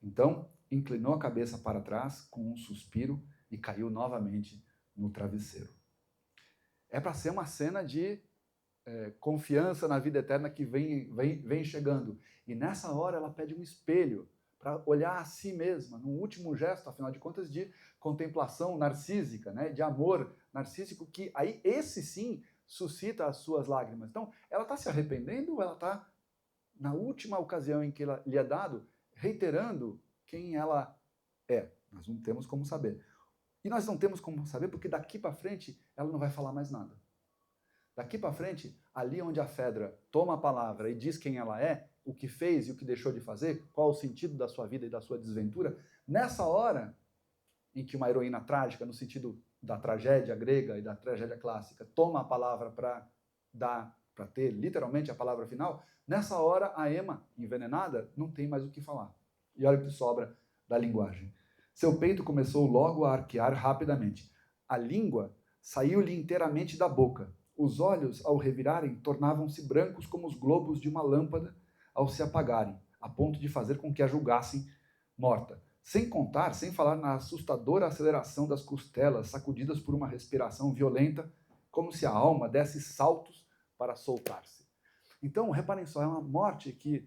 Speaker 2: Então, inclinou a cabeça para trás com um suspiro e caiu novamente no travesseiro. É para ser uma cena de confiança na vida eterna que vem chegando. E nessa hora ela pede um espelho para olhar a si mesma, num último gesto, afinal de contas, de contemplação narcísica, né? De amor narcísico, que aí esse sim suscita as suas lágrimas. Então, ela está se arrependendo ou ela está, na última ocasião em que lhe é dado, reiterando quem ela é? Nós não temos como saber. E nós não temos como saber porque daqui para frente ela não vai falar mais nada. Daqui para frente, ali onde a Fedra toma a palavra e diz quem ela é, o que fez e o que deixou de fazer, qual o sentido da sua vida e da sua desventura, nessa hora em que uma heroína trágica, no sentido da tragédia grega e da tragédia clássica, toma a palavra para ter literalmente a palavra final, nessa hora a Emma, envenenada, não tem mais o que falar. E olha o que sobra da linguagem. Seu peito começou logo a arquear rapidamente. A língua saiu-lhe inteiramente da boca. Os olhos, ao revirarem, tornavam-se brancos como os globos de uma lâmpada ao se apagarem, a ponto de fazer com que a julgassem morta. Sem falar na assustadora aceleração das costelas, sacudidas por uma respiração violenta, como se a alma desse saltos para soltar-se. Então, reparem só, é uma morte que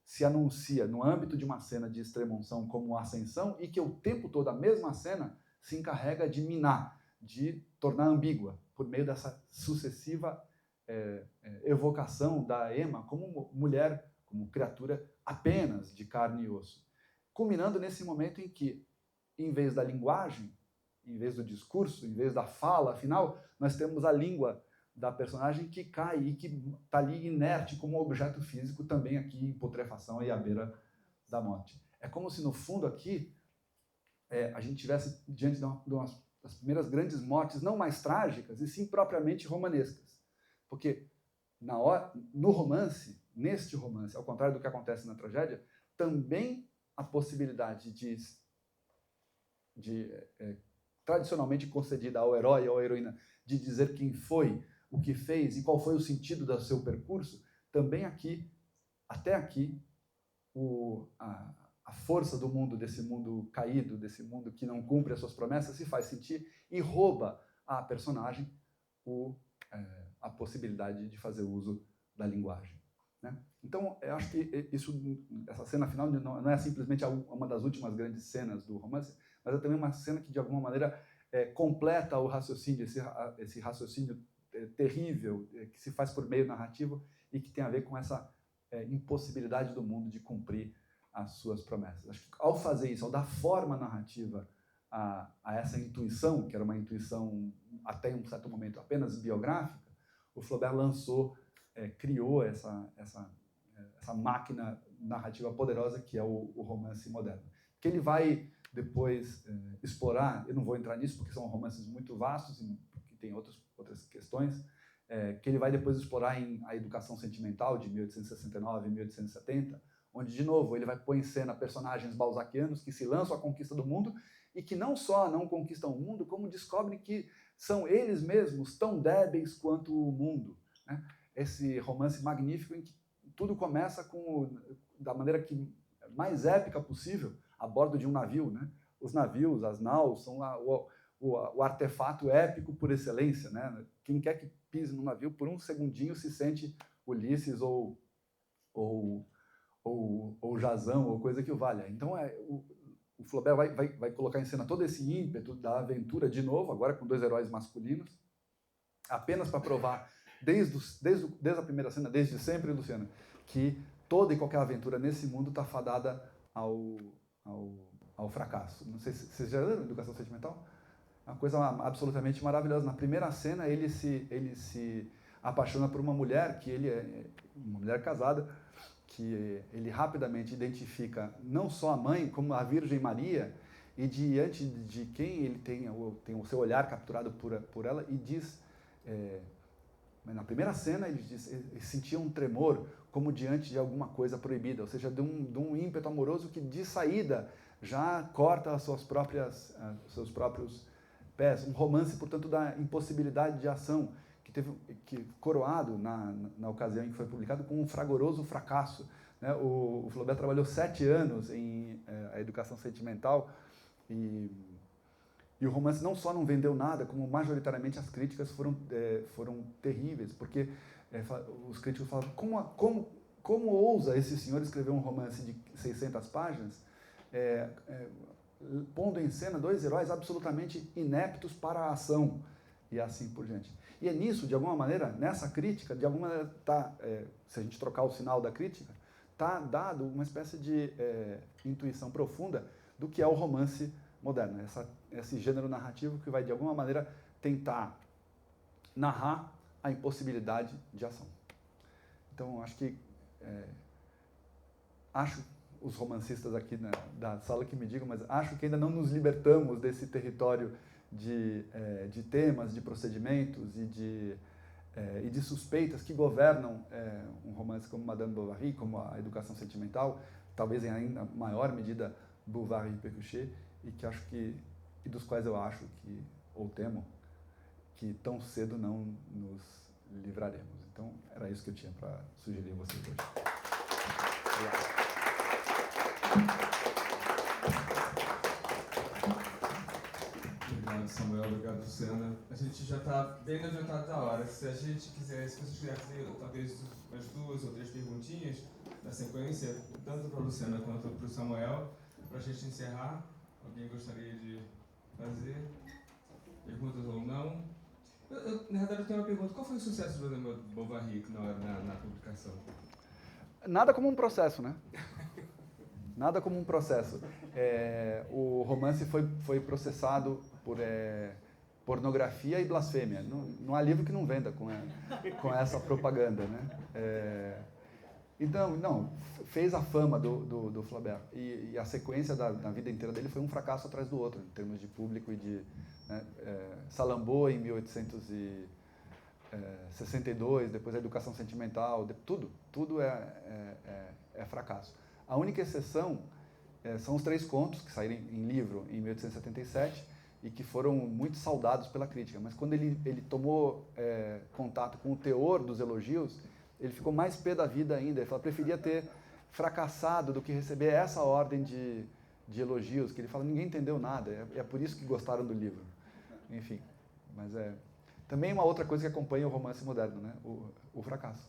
Speaker 2: se anuncia no âmbito de uma cena de extrema-unção como ascensão e que o tempo todo a mesma cena se encarrega de minar, de tornar ambígua, por meio dessa sucessiva evocação da Emma como mulher, como criatura apenas de carne e osso. Culminando nesse momento em que, em vez da linguagem, em vez do discurso, em vez da fala final, nós temos a língua da personagem que cai e que está ali inerte como objeto físico, também aqui em putrefação e à beira da morte. É como se, no fundo, aqui, a gente estivesse diante das primeiras grandes mortes, não mais trágicas, e sim propriamente romanescas. Porque no romance, neste romance, ao contrário do que acontece na tragédia, também a possibilidade tradicionalmente concedida ao herói ou à heroína de dizer quem foi, o que fez e qual foi o sentido do seu percurso, também aqui, até aqui, a força do mundo, desse mundo caído, desse mundo que não cumpre as suas promessas, se faz sentir e rouba à personagem a possibilidade de fazer uso da linguagem. Né? Então, eu acho que essa cena final não é simplesmente uma das últimas grandes cenas do romance, mas é também uma cena que, de alguma maneira, completa o raciocínio, esse raciocínio terrível que se faz por meio narrativo e que tem a ver com essa impossibilidade do mundo de cumprir as suas promessas. Acho que, ao fazer isso, ao dar forma narrativa a essa intuição, que era uma intuição até um certo momento apenas biográfica, o Flaubert criou essa máquina narrativa poderosa que é o romance moderno. Que ele vai depois explorar, eu não vou entrar nisso porque são romances muito vastos e que tem outras questões, que ele vai depois explorar em A Educação Sentimental, de 1869 e 1870, onde, de novo, ele vai pôr em cena personagens balzaquianos que se lançam à conquista do mundo e que não só não conquistam o mundo, como descobrem que são eles mesmos tão débeis quanto o mundo. Né? Esse romance magnífico em que tudo começa da maneira mais épica possível, a bordo de um navio. Né? Os navios, as naus, são o artefato épico por excelência. Né? Quem quer que pise no navio, por um segundinho, se sente Ulisses ou Jazão, ou coisa que o valha. Então, o Flaubert vai colocar em cena todo esse ímpeto da aventura de novo, agora com dois heróis masculinos, apenas para provar, desde a primeira cena, desde sempre, Luciana, que toda e qualquer aventura nesse mundo está fadada ao fracasso. Não sei se vocês já leram Educação Sentimental? É uma coisa absolutamente maravilhosa. Na primeira cena, ele se apaixona por uma mulher, que ele é uma mulher casada, que ele rapidamente identifica não só a mãe, como a Virgem Maria, e diante de quem ele tem o seu olhar capturado por ela, e diz Mas na primeira cena ele sentia um tremor como diante de alguma coisa proibida, ou seja, de um ímpeto amoroso que de saída já corta as seus próprios pés. Um romance, portanto, da impossibilidade de ação, que coroado na ocasião em que foi publicado com um fragoroso fracasso. Né? O Flaubert trabalhou 7 anos em a educação sentimental e o romance não só não vendeu nada, como majoritariamente as críticas foram terríveis, porque os críticos falavam como ousa esse senhor escrever um romance de 600 páginas, pondo em cena 2 heróis absolutamente ineptos para a ação, e assim por diante. E é nisso, de alguma maneira, nessa crítica, de alguma maneira, se a gente trocar o sinal da crítica, está dado uma espécie de intuição profunda do que é o romance moderno, esse gênero narrativo que vai, de alguma maneira, tentar narrar a impossibilidade de ação. Então, acho os romancistas aqui da sala que me digam, mas acho que ainda não nos libertamos desse território de temas, de procedimentos e de suspeitas que governam um romance como Madame Bovary, como a educação sentimental, talvez em ainda maior medida Bovary e Pécuchet, e dos quais eu acho ou temo, que tão cedo não nos livraremos. Então, era isso que eu tinha para sugerir a vocês hoje. Obrigado.
Speaker 3: Obrigado, Samuel. Obrigado, Luciana. A gente já está bem adiantado da hora. Se vocês quiserem fazer talvez umas 2 ou 3 perguntinhas na sequência, tanto para a Luciana quanto para o Samuel, para a gente encerrar. Alguém gostaria de fazer perguntas ou não? Na verdade, eu tenho uma pergunta. Qual foi o sucesso do Madame Bovary na publicação?
Speaker 2: Nada como um processo, né? Nada como um processo. O romance foi processado por pornografia e blasfêmia. Não há livro que não venda com essa propaganda, né? Então, não, fez a fama do Flaubert. E a sequência da vida inteira dele foi um fracasso atrás do outro, em termos de público e de... Né, Salammbô, em 1862, depois a educação sentimental, tudo é fracasso. A única exceção são os 3 contos, que saíram em livro em 1877 e que foram muito saudados pela crítica. Mas quando ele tomou contato com o teor dos elogios, ele ficou mais pé da vida ainda. Ele falou, preferia ter fracassado do que receber essa ordem de elogios, que ele fala, ninguém entendeu nada, é por isso que gostaram do livro. Enfim, mas também uma outra coisa que acompanha o romance moderno, né? O fracasso.